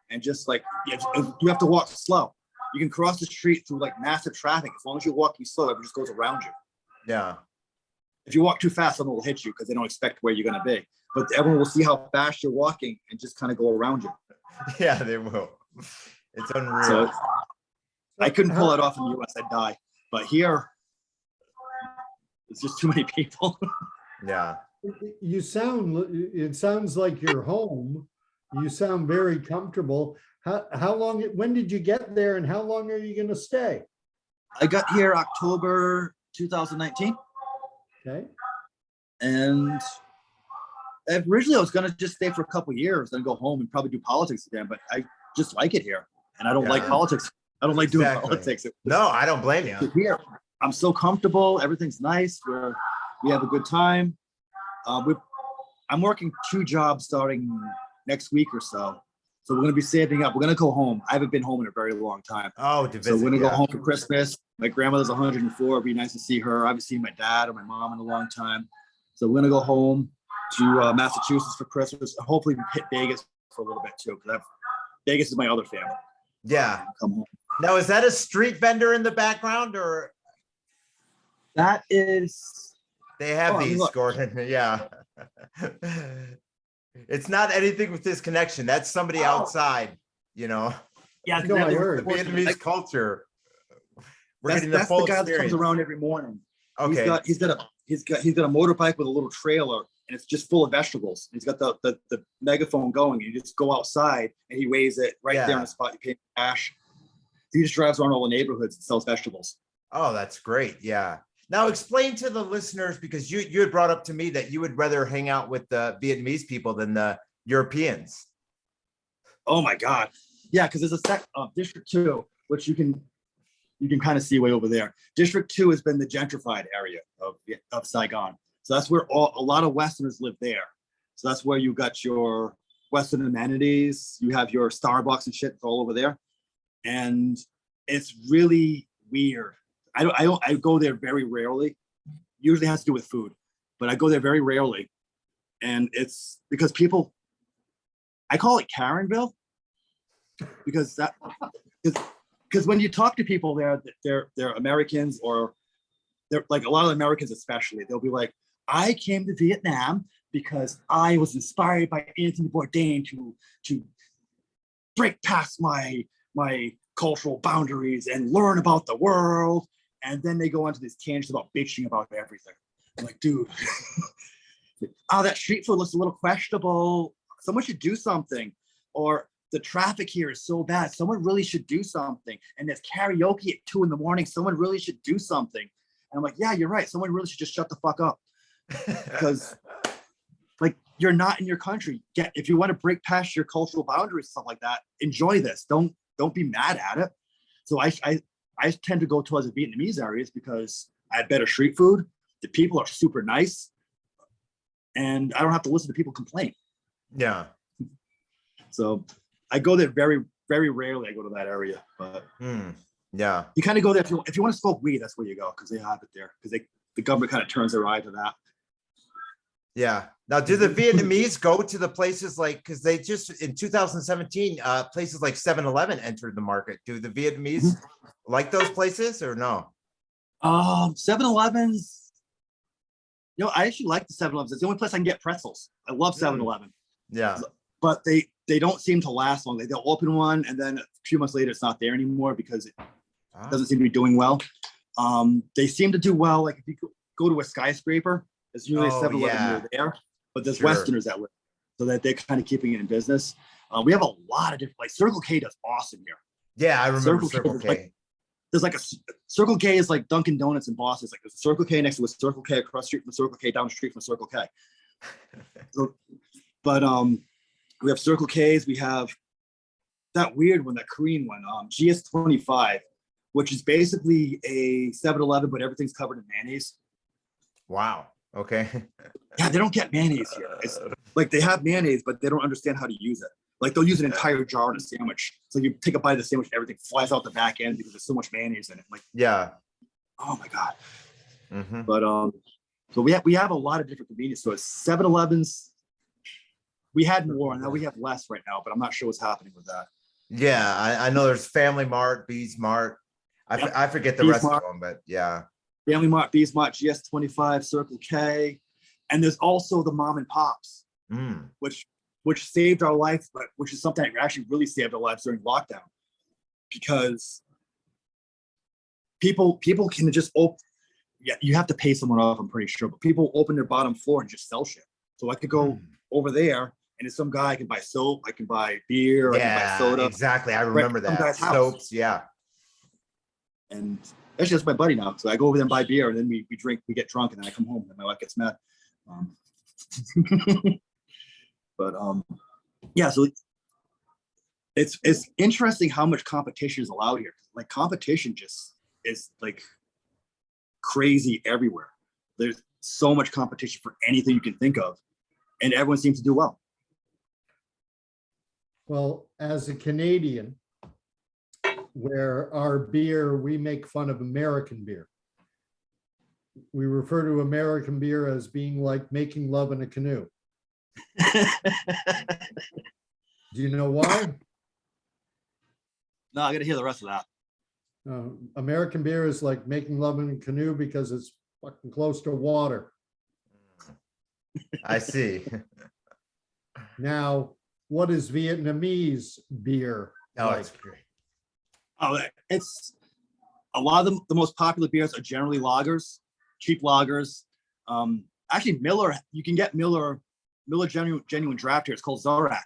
and just like you have to walk slow. You can cross the street through like massive traffic as long as you're walking slow. It just goes around you. Yeah. If you walk too fast, someone will hit you because they don't expect where you're going to be. But everyone will see how fast you're walking and just kind of go around you. Yeah, they will. It's unreal. So I couldn't pull it off in the US. I'd die. But here, it's just too many people. Yeah. You sound, it sounds like you're home. You sound very comfortable. How long, when did you get there and how long are you going to stay? I got here October 2019. Okay. And originally I was going to just stay for a couple of years, then go home and probably do politics again. But I just like it here. And I don't like Yeah. politics. I don't like doing Exactly. politics. No, I don't blame you. Here, I'm so comfortable. Everything's nice. We have a good time. I'm working 2 jobs starting next week or so. So we're going to be saving up. We're going to go home. I haven't been home in a very long time. Oh, to So visit. we're going to go Yeah. home for Christmas. My grandmother's 104. It'd be nice to see her. I haven't seen my dad or my mom in a long time. So we're going to go home to Massachusetts for Christmas. Hopefully we hit Vegas for a little bit too, because Vegas is my other family. Yeah. Come home. Now, is that a street vendor in the background or That is, they have Oh, I mean, these, look. Gordon? Yeah. It's not anything with this connection. That's somebody Oh. outside, you know, yeah, No, I heard. the Vietnamese culture. We're getting the that's full the guy that experience. comes around every morning. Okay. He's got a motorbike with a little trailer, and it's just full of vegetables. He's got the megaphone going. You just go outside and he weighs it right there Yeah. on the spot. You pay cash. He just drives around all the neighborhoods and sells vegetables. Oh, that's great. Yeah. Now explain to the listeners, because you had brought up to me that you would rather hang out with the Vietnamese people than the Europeans. Oh my God. Yeah, because there's a District 2, which you can kind of see way over there. District 2 has been the gentrified area of Saigon. So that's where a lot of Westerners live there. So that's where you got your Western amenities. You have your Starbucks and shit all over there. And it's really weird. I go there very rarely. Usually has to do with food, but I go there very rarely. And it's because people, I call it Karenville, because when you talk to people there, they're Americans, or they're like, a lot of Americans especially, they'll be like, I came to Vietnam because I was inspired by Anthony Bourdain to break past my cultural boundaries and learn about the world. And then they go into these tangents about bitching about everything. I'm like, dude, oh, that street food looks a little questionable. Someone should do something. Or the traffic here is so bad. Someone really should do something. And there's karaoke at 2 a.m. Someone really should do something. And I'm like, yeah, you're right. Someone really should just shut the fuck up. Because like, you're not in your country. If you want to break past your cultural boundaries, stuff like that, enjoy this. Don't be mad at it. So I tend to go towards the Vietnamese areas because I have better street food. The people are super nice, and I don't have to listen to people complain. Yeah. So I go there very, very rarely. I go to that area, but Yeah. you kind of go there if you want to smoke weed. That's where you go, because they have it there. Because the government kind of turns their eye to that. Yeah. Now, do the Vietnamese go to the places like, because they just in 2017, places like 7-Eleven entered the market. Do the Vietnamese like those places or no? 7-Elevens. You know, I actually like the 7-Elevens. It's the only place I can get pretzels. I love 7-Eleven. Yeah. But they don't seem to last long. They'll open one, and then a few months later, it's not there anymore because it doesn't seem to be doing well. They seem to do well. Like if you go to a skyscraper, there's usually a 7-Eleven near there, but there's Sure. Westerners that live, so that they're kind of keeping it in business. We have a lot of different, like Circle K does awesome here. Yeah, I remember Circle K Circle is K. like- There's like a Circle K is like Dunkin' Donuts in Boston. It's like there's a Circle K next to a Circle K across the street from the Circle K, down the street from the Circle K. So, but we have Circle Ks. We have that weird one, that Korean one, GS25. which is basically a 7-Eleven, but everything's covered in mayonnaise. Wow. Okay. Yeah, they don't get mayonnaise here. It's like they have mayonnaise, but they don't understand how to use it. Like they'll use an entire jar in a sandwich. So you take a bite of the sandwich, everything flies out the back end because there's so much mayonnaise in it. Like, Yeah. oh my God. Mhm. But so we have a lot of different convenience stores. 7-Elevens, we had more, and now we have less right now, but I'm not sure what's happening with that. Yeah, I know there's Family Mart, Bees Mart. Yep. I forget the Bees rest Mart. of them, but yeah. Family Mart, Bees Mart, GS25, Circle K, and there's also the mom and pops, Mm. which saved our life, but which is something that actually really saved our lives during lockdown, because people can just open. Yeah, you have to pay someone off, I'm pretty sure, but people open their bottom floor and just sell shit. So I could go over there, and it's some guy, I can buy soap, I can buy beer, I can buy Yeah, soda. exactly. I remember Some that. guy's house. Soaps, yeah. And actually, that's my buddy now. So I go over there and buy beer, and then we drink, we get drunk, and then I come home, and my wife gets mad. But yeah, so it's interesting how much competition is allowed here. Like competition just is like crazy everywhere. There's so much competition for anything you can think of, and everyone seems to do well. Well, as a Canadian, where our beer, we make fun of American beer. We refer to American beer as being like making love in a canoe. Do you know why? No, I got to hear the rest of that. American beer is like making love in a canoe because it's fucking close to water. I see. Now, what is Vietnamese beer? Oh, like? it's great. Oh, it's a lot of the most popular beers are generally lagers, cheap lagers. Actually, Miller, you can get Miller genuine draft here. It's called Zorak.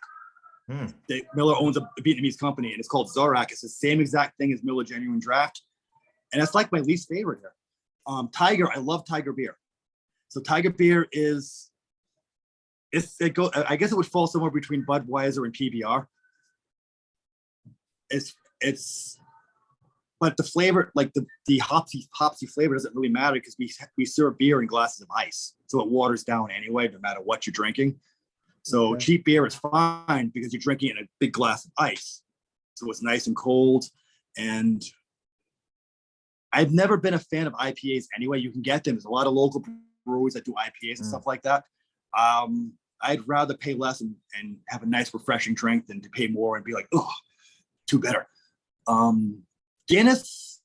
Miller owns a Vietnamese company, and it's called Zorak. It's the same exact thing as Miller Genuine Draft, and that's like my least favorite here. Tiger, I love Tiger beer. So Tiger beer is, I guess it would fall somewhere between Budweiser and PBR. But the flavor, like the hopsy flavor, doesn't really matter because we serve beer in glasses of ice, so it waters down anyway, no matter what you're drinking. So Okay. cheap beer is fine because you're drinking it in a big glass of ice. So it's nice and cold. And I've never been a fan of IPAs anyway. You can get them. There's a lot of local breweries that do IPAs and stuff like that. I'd rather pay less and have a nice refreshing drink than to pay more and be like, oh, too better. Guinness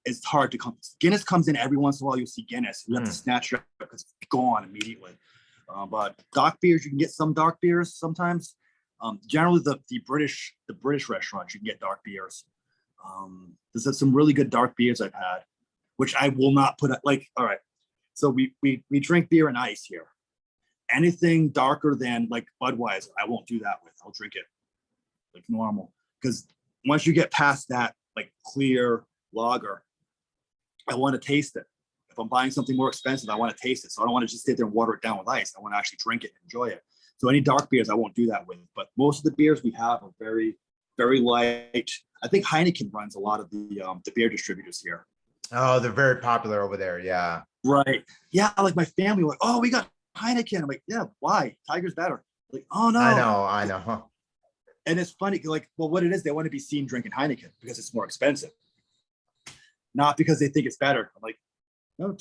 is hard to come. Guinness comes in every once in a while. You'll see Guinness. You have to snatch it up because it's gone immediately. But dark beers, you can get some dark beers sometimes. Generally, the British restaurants, you can get dark beers. There's some really good dark beers I've had, which I will not put like. All right, so we drink beer and ice here. Anything darker than like Budweiser, I won't do that with. I'll drink it like normal, because once you get past that like clear lager, I want to taste it. If I'm buying something more expensive, I want to taste it. So I don't want to just sit there and water it down with ice. I want to actually drink it and enjoy it. So any dark beers, I won't do that with. But most of the beers we have are very, very light. I think Heineken runs a lot of the beer distributors here. Oh, they're very popular over there. Yeah. Right. Yeah. Like my family, like, oh, we got Heineken. I'm like, yeah, why? Tiger's better. Like, oh no. I know. And it's funny, like, well, what it is, they want to be seen drinking Heineken because it's more expensive, not because they think it's better. I'm like, no,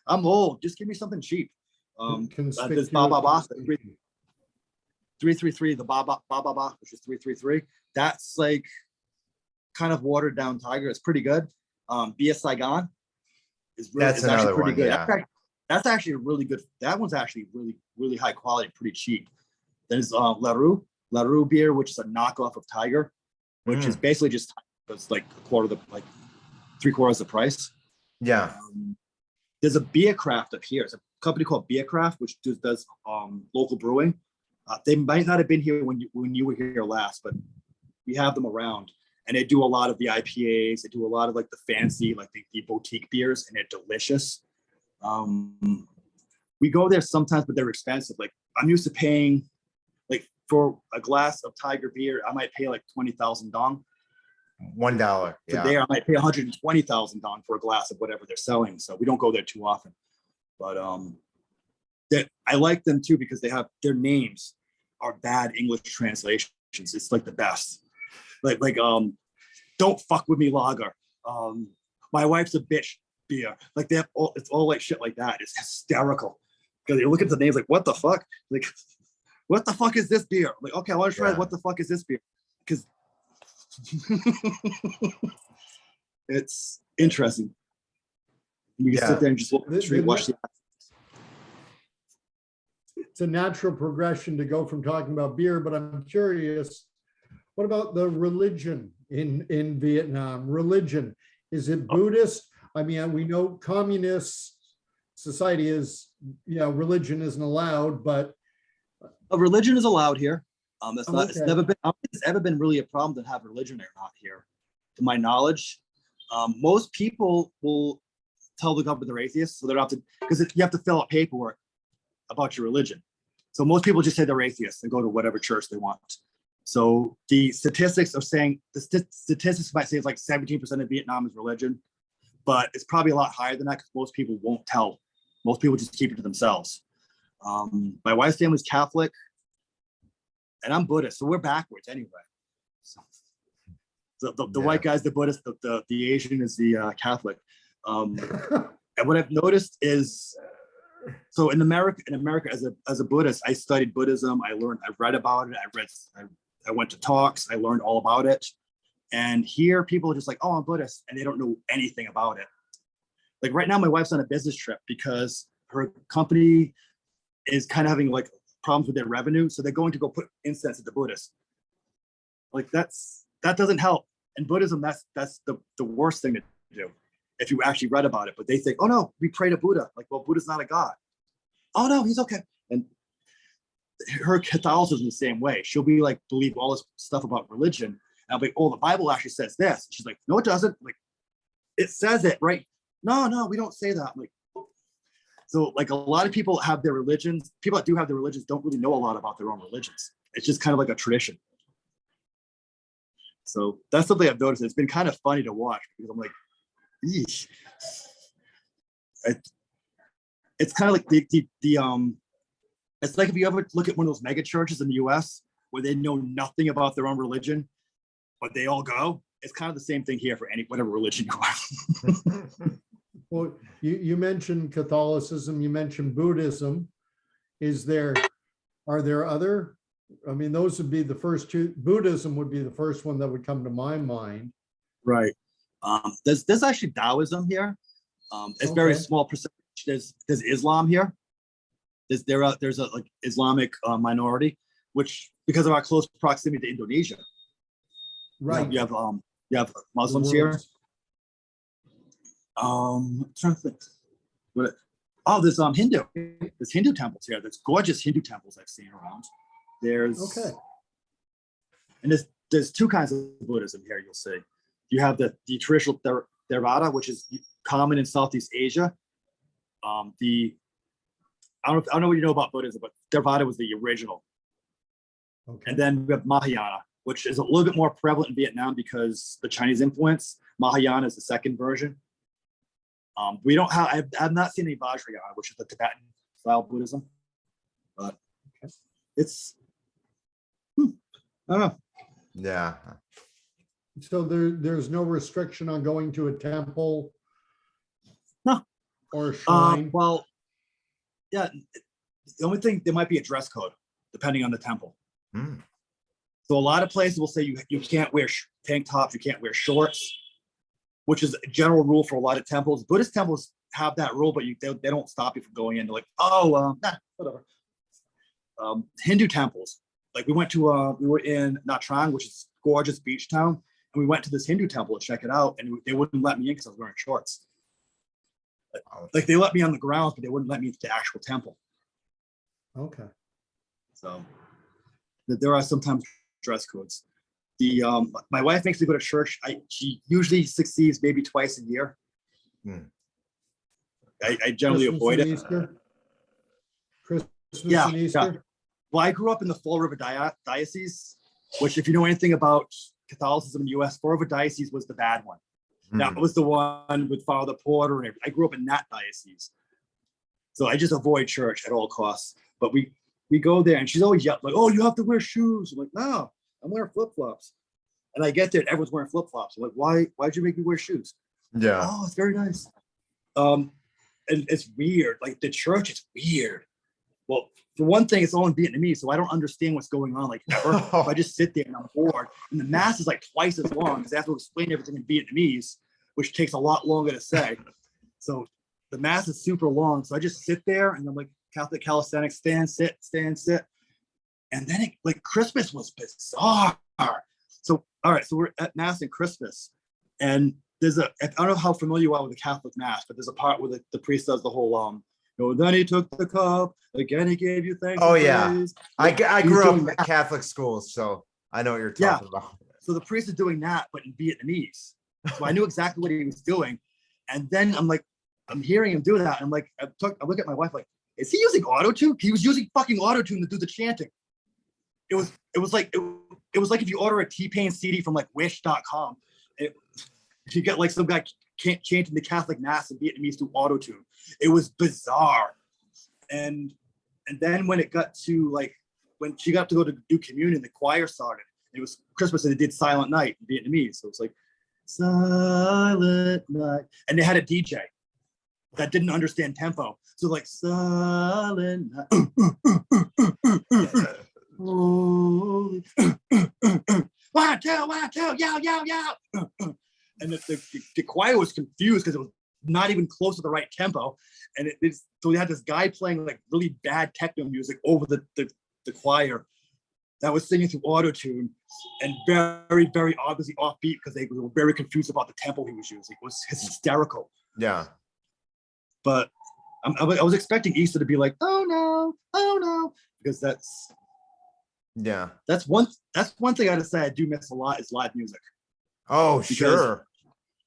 I'm old. Just give me something cheap. This Ba Ba Ba 333, the Ba Ba Ba, which is 333. That's like kind of watered down Tiger. It's pretty good. Bia Saigon is actually pretty good. Yeah. That's actually a really good. That one's actually really, really high quality, pretty cheap. There's LaRue beer, which is a knockoff of Tiger, which is basically just, it's like three-quarters the price. Yeah. There's a beer craft up here. It's a company called Beer Craft, which does local brewing. They might not have been here when you were here last, but we have them around, and they do a lot of the IPAs. They do a lot of like the fancy, like the boutique beers, and they're delicious. We go there sometimes, but they're expensive. Like I'm used to paying, like for a glass of Tiger beer, I might pay like 20,000 dong. $1. So Yeah. there, I might pay 120,000 down for a glass of whatever they're selling. So we don't go there too often. But that I like them too because they have their names are bad English translations. It's like the best. Like don't fuck with me lager. My wife's a bitch beer. Like they have all, it's all like shit like that. It's hysterical. Because you look at the names like, what the fuck? Like, what the fuck is this beer? Like, okay, I want to try what the fuck is this beer? Because it's interesting. We can sit there and just look at the street, watch the. It's a natural progression to go from talking about beer, but I'm curious, what about the religion in Vietnam? Religion, is it Buddhist? I mean, we know communist society is, religion isn't allowed, but A religion is allowed here. It's not. It's Okay. never been. I don't think it's ever been really a problem to have religion or not here, to my knowledge. Most people will tell the government they're atheists, so they don't have to, because you have to fill out paperwork about your religion. So most people just say they're atheists and go to whatever church they want. So the statistics are saying statistics might say it's like 17% of Vietnam is religion, but it's probably a lot higher than that because most people won't tell. Most people just keep it to themselves. My wife's family's Catholic, and I'm Buddhist, so we're backwards anyway. So the white guy's the Buddhist, the Asian is the Catholic. And what I've noticed is, so in America as a Buddhist, I studied Buddhism. I read about it. I went to talks. I learned all about it. And here, people are just like, "Oh, I'm Buddhist," and they don't know anything about it. Like right now, my wife's on a business trip because her company is kind of having like problems with their revenue, so they're going to go put incense at the Buddhist. Like that doesn't help. In Buddhism, that's the worst thing to do if you actually read about it. But they think, "Oh no, we pray to Buddha." Like, well, Buddha's not a god. Oh no, he's okay. And her Catholicism the same way. She'll be like, believe all this stuff about religion. And I'll be, "Oh, the Bible actually says this." She's like, "No, it doesn't." Like, it says it, right? No, we don't say that. Like, so like a lot of people have their religions. People that do have their religions don't really know a lot about their own religions. It's just kind of like a tradition. So that's something I've noticed. It's been kind of funny to watch because I'm like, eesh. It's kind of like it's like if you ever look at one of those mega churches in the US where they know nothing about their own religion, but they all go. It's kind of the same thing here for whatever religion you are. well, you mentioned Catholicism, you mentioned Buddhism. Are there other? I mean, those would be the first two. Buddhism would be the first one that would come to my mind. Right. There's actually Taoism here. It's very small percentage. There's Islam here. There's a like Islamic minority, which because of our close proximity to Indonesia. Right. You have Muslims here. I'm trying to think. There's Hindu. There's Hindu temples here. There's gorgeous Hindu temples I've seen around. And there's two kinds of Buddhism here. You'll see. You have the traditional Theravada, which is common in Southeast Asia. I don't know what you know about Buddhism, but Theravada was the original. Okay. And then we have Mahayana, which is a little bit more prevalent in Vietnam because the Chinese influence. Mahayana is the second version. We don't have. I've not seen any Vajrayana, which is the Tibetan style Buddhism, but it's. I don't know. Yeah. So there's no restriction on going to a temple. No. Or a shrine. Well, yeah. The only thing, there might be a dress code depending on the temple. So a lot of places will say you can't wear tank tops, you can't wear shorts, which is a general rule for a lot of temples. Buddhist temples have that rule, but they don't stop you from going in. They're like, whatever. Hindu temples, like we were in Nha Trang, which is a gorgeous beach town, and we went to this Hindu temple to check it out, and they wouldn't let me in because I was wearing shorts. Like they let me on the grounds, but they wouldn't let me into the actual temple. Okay. So there are sometimes dress codes. My wife makes me go to church. She usually succeeds maybe twice a year. I generally avoid it. Easter? Christmas and Easter? Yeah. Well, I grew up in the Fall River Diocese, which if you know anything about Catholicism in the U.S., 4 of a diocese was the bad one. That Mhm. was the one with Father Porter and everything. I grew up in that diocese. So I just avoid church at all costs. But we go there and she's always yelling, like, oh, you have to wear shoes. I'm like, no, I'm wearing flip-flops. And I get there and everyone's wearing flip-flops. I'm like, why'd you make me wear shoes? Yeah. Oh, it's very nice. And it's weird. Like the church is weird. Well, for one thing, it's all in Vietnamese, so I don't understand what's going on like ever. So I just sit there and I'm bored. And the mass is like twice as long because I have to explain everything in Vietnamese, which takes a lot longer to say. So the mass is super long. So I just sit there and I'm like Catholic calisthenics, stand, sit, stand, sit. And then it, like Christmas was bizarre. So, all right, so we're at mass and Christmas. And there's I don't know how familiar you are with the Catholic mass, but there's a part where the priest does the whole then he took the cup, again he gave you thanks. Oh, and yeah. praise. I He's grew up doing in that. Catholic schools, so I know what you're Yeah. talking about. So the priest is doing that, but in Vietnamese. So I knew exactly what he was doing. And then I'm like, I'm hearing him do that. And I'm like, I look at my wife like, is he using Autotune? He was using fucking Autotune to do the chanting. It was like if you order a T-Pain CD from like wish.com, you get like some guy chanting the Catholic mass in Vietnamese through Autotune. It was bizarre. And then when it got to like, when she got to go to do communion, the choir started. It was Christmas and they did Silent Night in Vietnamese. So it's like, Silent Night. And they had a DJ that didn't understand tempo. So like, Silent Night. Holy. 1, 2, 1, 2, yo. And the choir was confused because it was not even close to the right tempo. And so we had this guy playing like really bad techno music over the choir that was singing through Autotune and very, very obviously offbeat because they were very confused about the tempo he was using. It was hysterical. Yeah. But I was expecting Easter to be like, oh no, because that's one thing I gotta say I do miss a lot is live music. Oh, sure.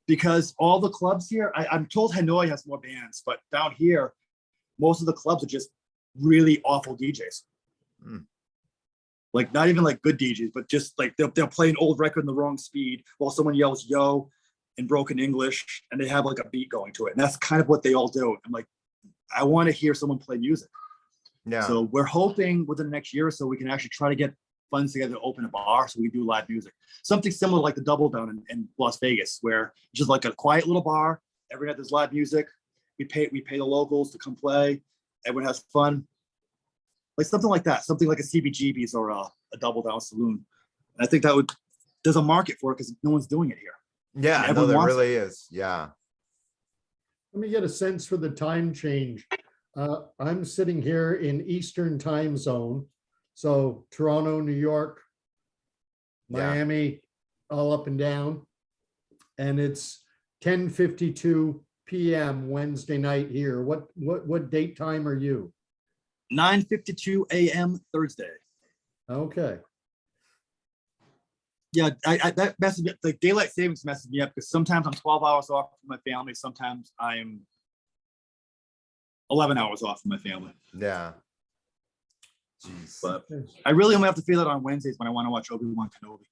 Because all the clubs here, I'm told Hanoi has more bands, but down here, most of the clubs are just really awful DJs. Like not even like good DJs, but just like they'll play an old record in the wrong speed while someone yells yo in broken English and they have like a beat going to it. And that's kind of what they all do. I'm like, I want to hear someone play music. Yeah. So we're hoping within the next year or so we can actually try to get funds together to open a bar so we can do live music. Something similar like the Double Down in Las Vegas, where it's just like a quiet little bar. Every night there's live music. We pay the locals to come play. Everyone has fun. Like something like that, something like a CBGB's or a Double Down Saloon. And I think there's a market for it because no one's doing it here. Yeah, no, there really is. Yeah. Let me get a sense for the time change. I'm sitting here in Eastern time zone. So Toronto, New York, Miami, all up and down. And it's 10:52 p.m. Wednesday night here. What date time are you? 9:52 a.m. Thursday. Okay. Yeah, that messes me up. Like daylight savings messes me up because sometimes I'm 12 hours off from my family. Sometimes I'm 11 hours off from my family. Yeah. Jeez. But I really only have to feel it on Wednesdays when I want to watch Obi-Wan Kenobi.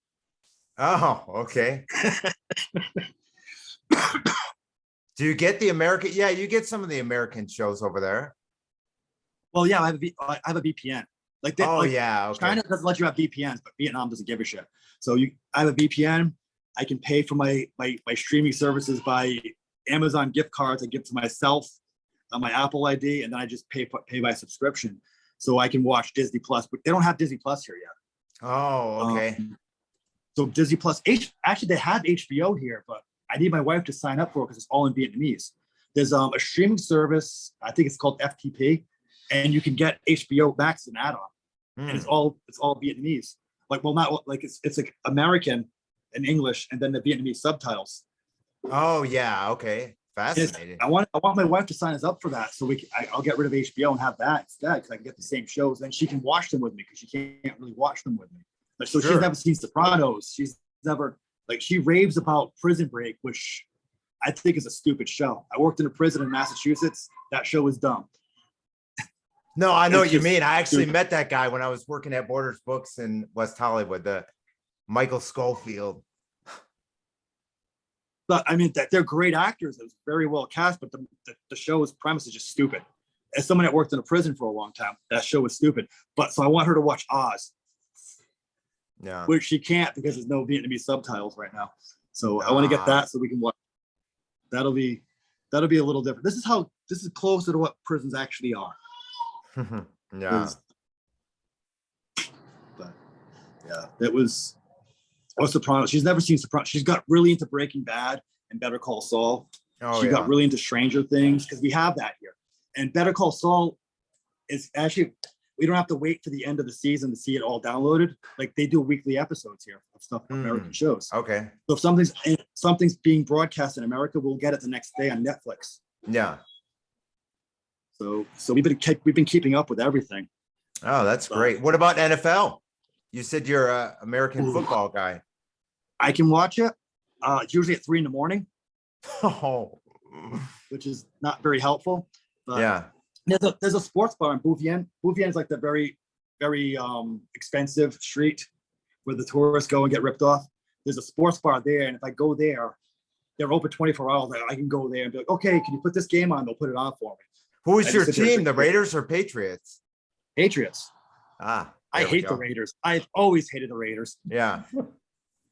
Oh, okay. Do you get the American? Yeah, you get some of the American shows over there. Well, yeah, I have a VPN. Like that. Oh, like, yeah. Okay. China doesn't let you have VPNs, but Vietnam doesn't give a shit. So I have a VPN. I can pay for my streaming services by Amazon gift cards. I give to myself on my Apple ID, and then I just pay by subscription, so I can watch Disney Plus. But they don't have Disney Plus here yet. Oh, okay. So Disney Plus, actually they have HBO here, but I need my wife to sign up for it because it's all in Vietnamese. There's a streaming service, I think it's called FTP, and you can get HBO Max as an add-on, and it's all Vietnamese. Like, well, not like it's like American and English, and then the Vietnamese subtitles. Oh, yeah. Okay. Fascinating. I want my wife to sign us up for that, so I'll get rid of HBO and have that instead, because I can get the same shows. Then she can watch them with me because she can't really watch them with me. Like, so Sure. she's never seen Sopranos. She's never she raves about Prison Break, which I think is a stupid show. I worked in a prison in Massachusetts. That show was dumb. No, I know It's what you just mean. I actually stupid. met that guy when I was working at Borders Books in West Hollywood. Michael Schofield. But I mean, that they're great actors. It was very well cast, but the show's premise is just stupid. As someone that worked in a prison for a long time, that show was stupid. But so I want her to watch Oz, Yeah. which she can't because there's no Vietnamese subtitles right now. So I want to get that so we can watch. That'll be a little different. This is closer to what prisons actually are. Yeah. But yeah, it was. Oh, Sopranos. She's never seen Sopranos. She's got really into Breaking Bad and Better Call Saul. Oh, She yeah. got really into Stranger Things because we have that here. And Better Call Saul is actually, we don't have to wait for the end of the season to see it all downloaded. Like they do weekly episodes here of stuff from American shows. Okay. So if something's being broadcast in America, we'll get it the next day on Netflix. Yeah. So we've been keeping up with everything. Oh, that's great. What about NFL? You said you're a American football guy. I can watch it. It's usually at 3 a.m, Oh, which is not very helpful. But yeah. there's a sports bar in Bouvienne. Bouvienne is like the very, very expensive street where the tourists go and get ripped off. There's a sports bar there, and if I go there, they're open 24 hours. I can go there and be like, okay, can you put this game on? They'll put it on for me. Who is I your just sit there team? The Raiders or Patriots? Patriots. Ah, I there we hate the go. Raiders. I've always hated the Raiders. Yeah.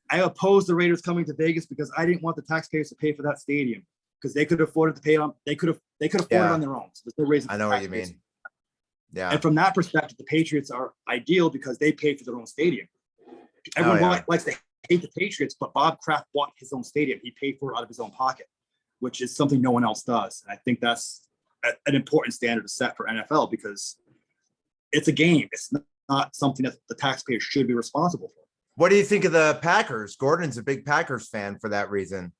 I opposed the Raiders coming to Vegas because I didn't want the taxpayers to pay for that stadium because they could afford it to pay on. They could afford it Yeah. on their own. So there's no reason. I for know what you taxpayers. mean. Yeah. And from that perspective, the Patriots are ideal because they pay for their own stadium. Everyone yeah. likes to hate the Patriots, but Bob Kraft bought his own stadium. He paid for it out of his own pocket, which is something no one else does. And I think that's an important standard to set for NFL because it's a game. It's not something that the taxpayers should be responsible for. What do you think of the Packers? Gordon's a big Packers fan for that reason.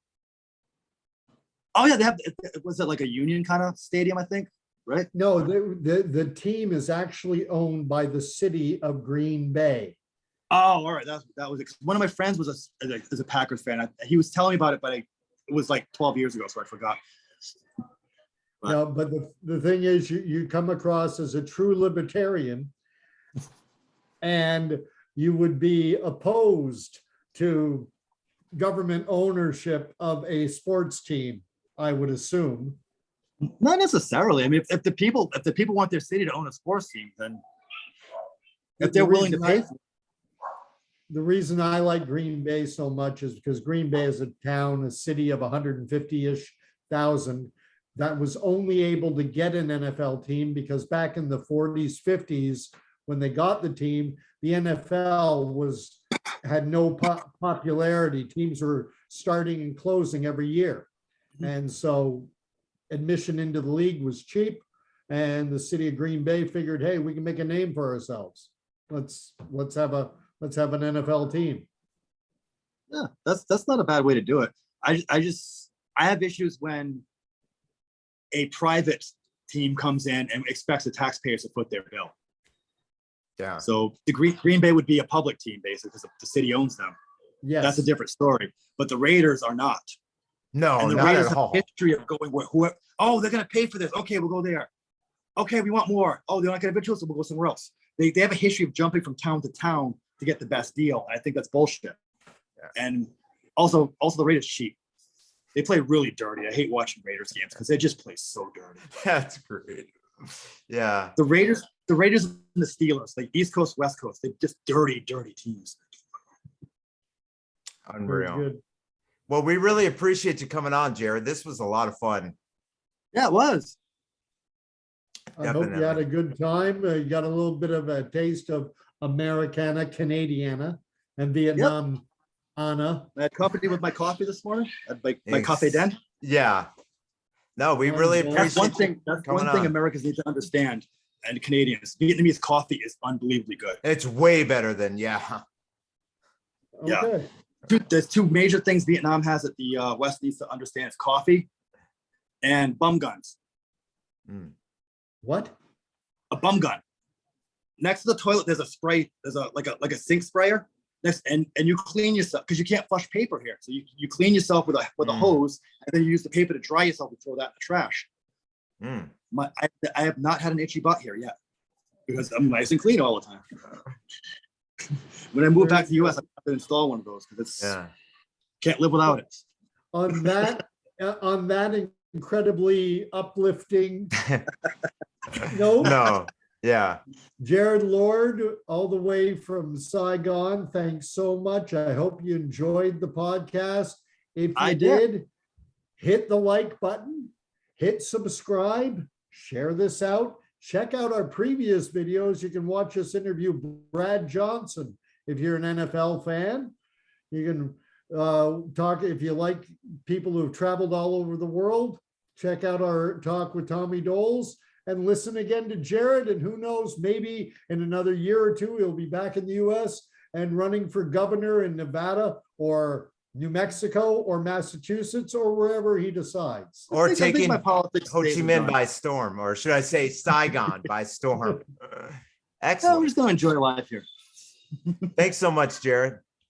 Oh yeah, they have. Was it like a union kind of stadium? I think, right? No, the team is actually owned by the city of Green Bay. Oh, all right. That was one of my friends was a Packers fan. He was telling me about it, but it was like 12 years ago, so I forgot. No, but the thing is, you come across as a true libertarian, and you would be opposed to government ownership of a sports team, I would assume. Not necessarily. I mean, if the people want their city to own a sports team, then if they're willing to pay for it. The reason I like Green Bay so much is because Green Bay is a town, a city of 150-ish thousand that was only able to get an NFL team because back in the 40s, 50s, when they got the team, the NFL had no popularity. Teams were starting and closing every year. And so admission into the league was cheap. And the city of Green Bay figured, hey, we can make a name for ourselves. Let's have an NFL team. Yeah, that's not a bad way to do it. I have issues when a private team comes in and expects the taxpayers to foot their bill. Yeah. So the Green Bay would be a public team basically because the city owns them. Yes. That's a different story. But the Raiders are not. No, And the not Raiders at have all. a history of going where whoever. Oh, they're going to pay for this. Okay, we'll go there. Okay, we want more. Oh, they're not going to give it to us, so we'll go somewhere else. They have a history of jumping from town to town to get the best deal. And I think that's bullshit. Yeah. And also the Raiders cheat. They play really dirty. I hate watching Raiders games because they just play so dirty. That's great. Yeah. The Raiders and the Steelers, like East Coast, West Coast, they just dirty teams. Very Unreal. good. Well, we really appreciate you coming on, Jared. This was a lot of fun. Yeah, it was. I hope you had a good time. You got a little bit of a taste of Americana, Canadiana, and Vietnam. Anna. I had company with my coffee this morning at my Thanks. cafe den. Yeah. No, we really That's That's one appreciate thing. That's coming one thing on. Americans need to understand, and Canadians. Vietnamese coffee is unbelievably good. It's way better than, yeah. Yeah. Okay. There's two major things Vietnam has that the West needs to understand: it's coffee and bum guns. What? A bum gun. Next to the toilet, there's a spray. There's like a sink sprayer. Next, and you clean yourself because you can't flush paper here. So you clean yourself with a hose, and then you use the paper to dry yourself and throw that in the trash. I have not had an itchy butt here yet because I'm nice and clean all the time. When I move back to the Very US, I have to install one of those because it's Yeah. can't live without it. On that incredibly uplifting note, No, yeah. Jared Lord, all the way from Saigon, thanks so much. I hope you enjoyed the podcast. If you I did. did, hit the like button, hit subscribe, share this out. Check out our previous videos. You can watch us interview Brad Johnson if you're an NFL fan. You can talk if you like people who've traveled all over the world. Check out our talk with Tommy Doles and listen again to Jared. And who knows, maybe in another year or two, he'll be back in the US and running for governor in Nevada or New Mexico or Massachusetts or wherever he decides. Or I think taking my politics Ho Chi days are Minh done. by storm, or should I say Saigon by storm? No, I'm Excellent. just gonna enjoy life here. Thanks so much, Jared.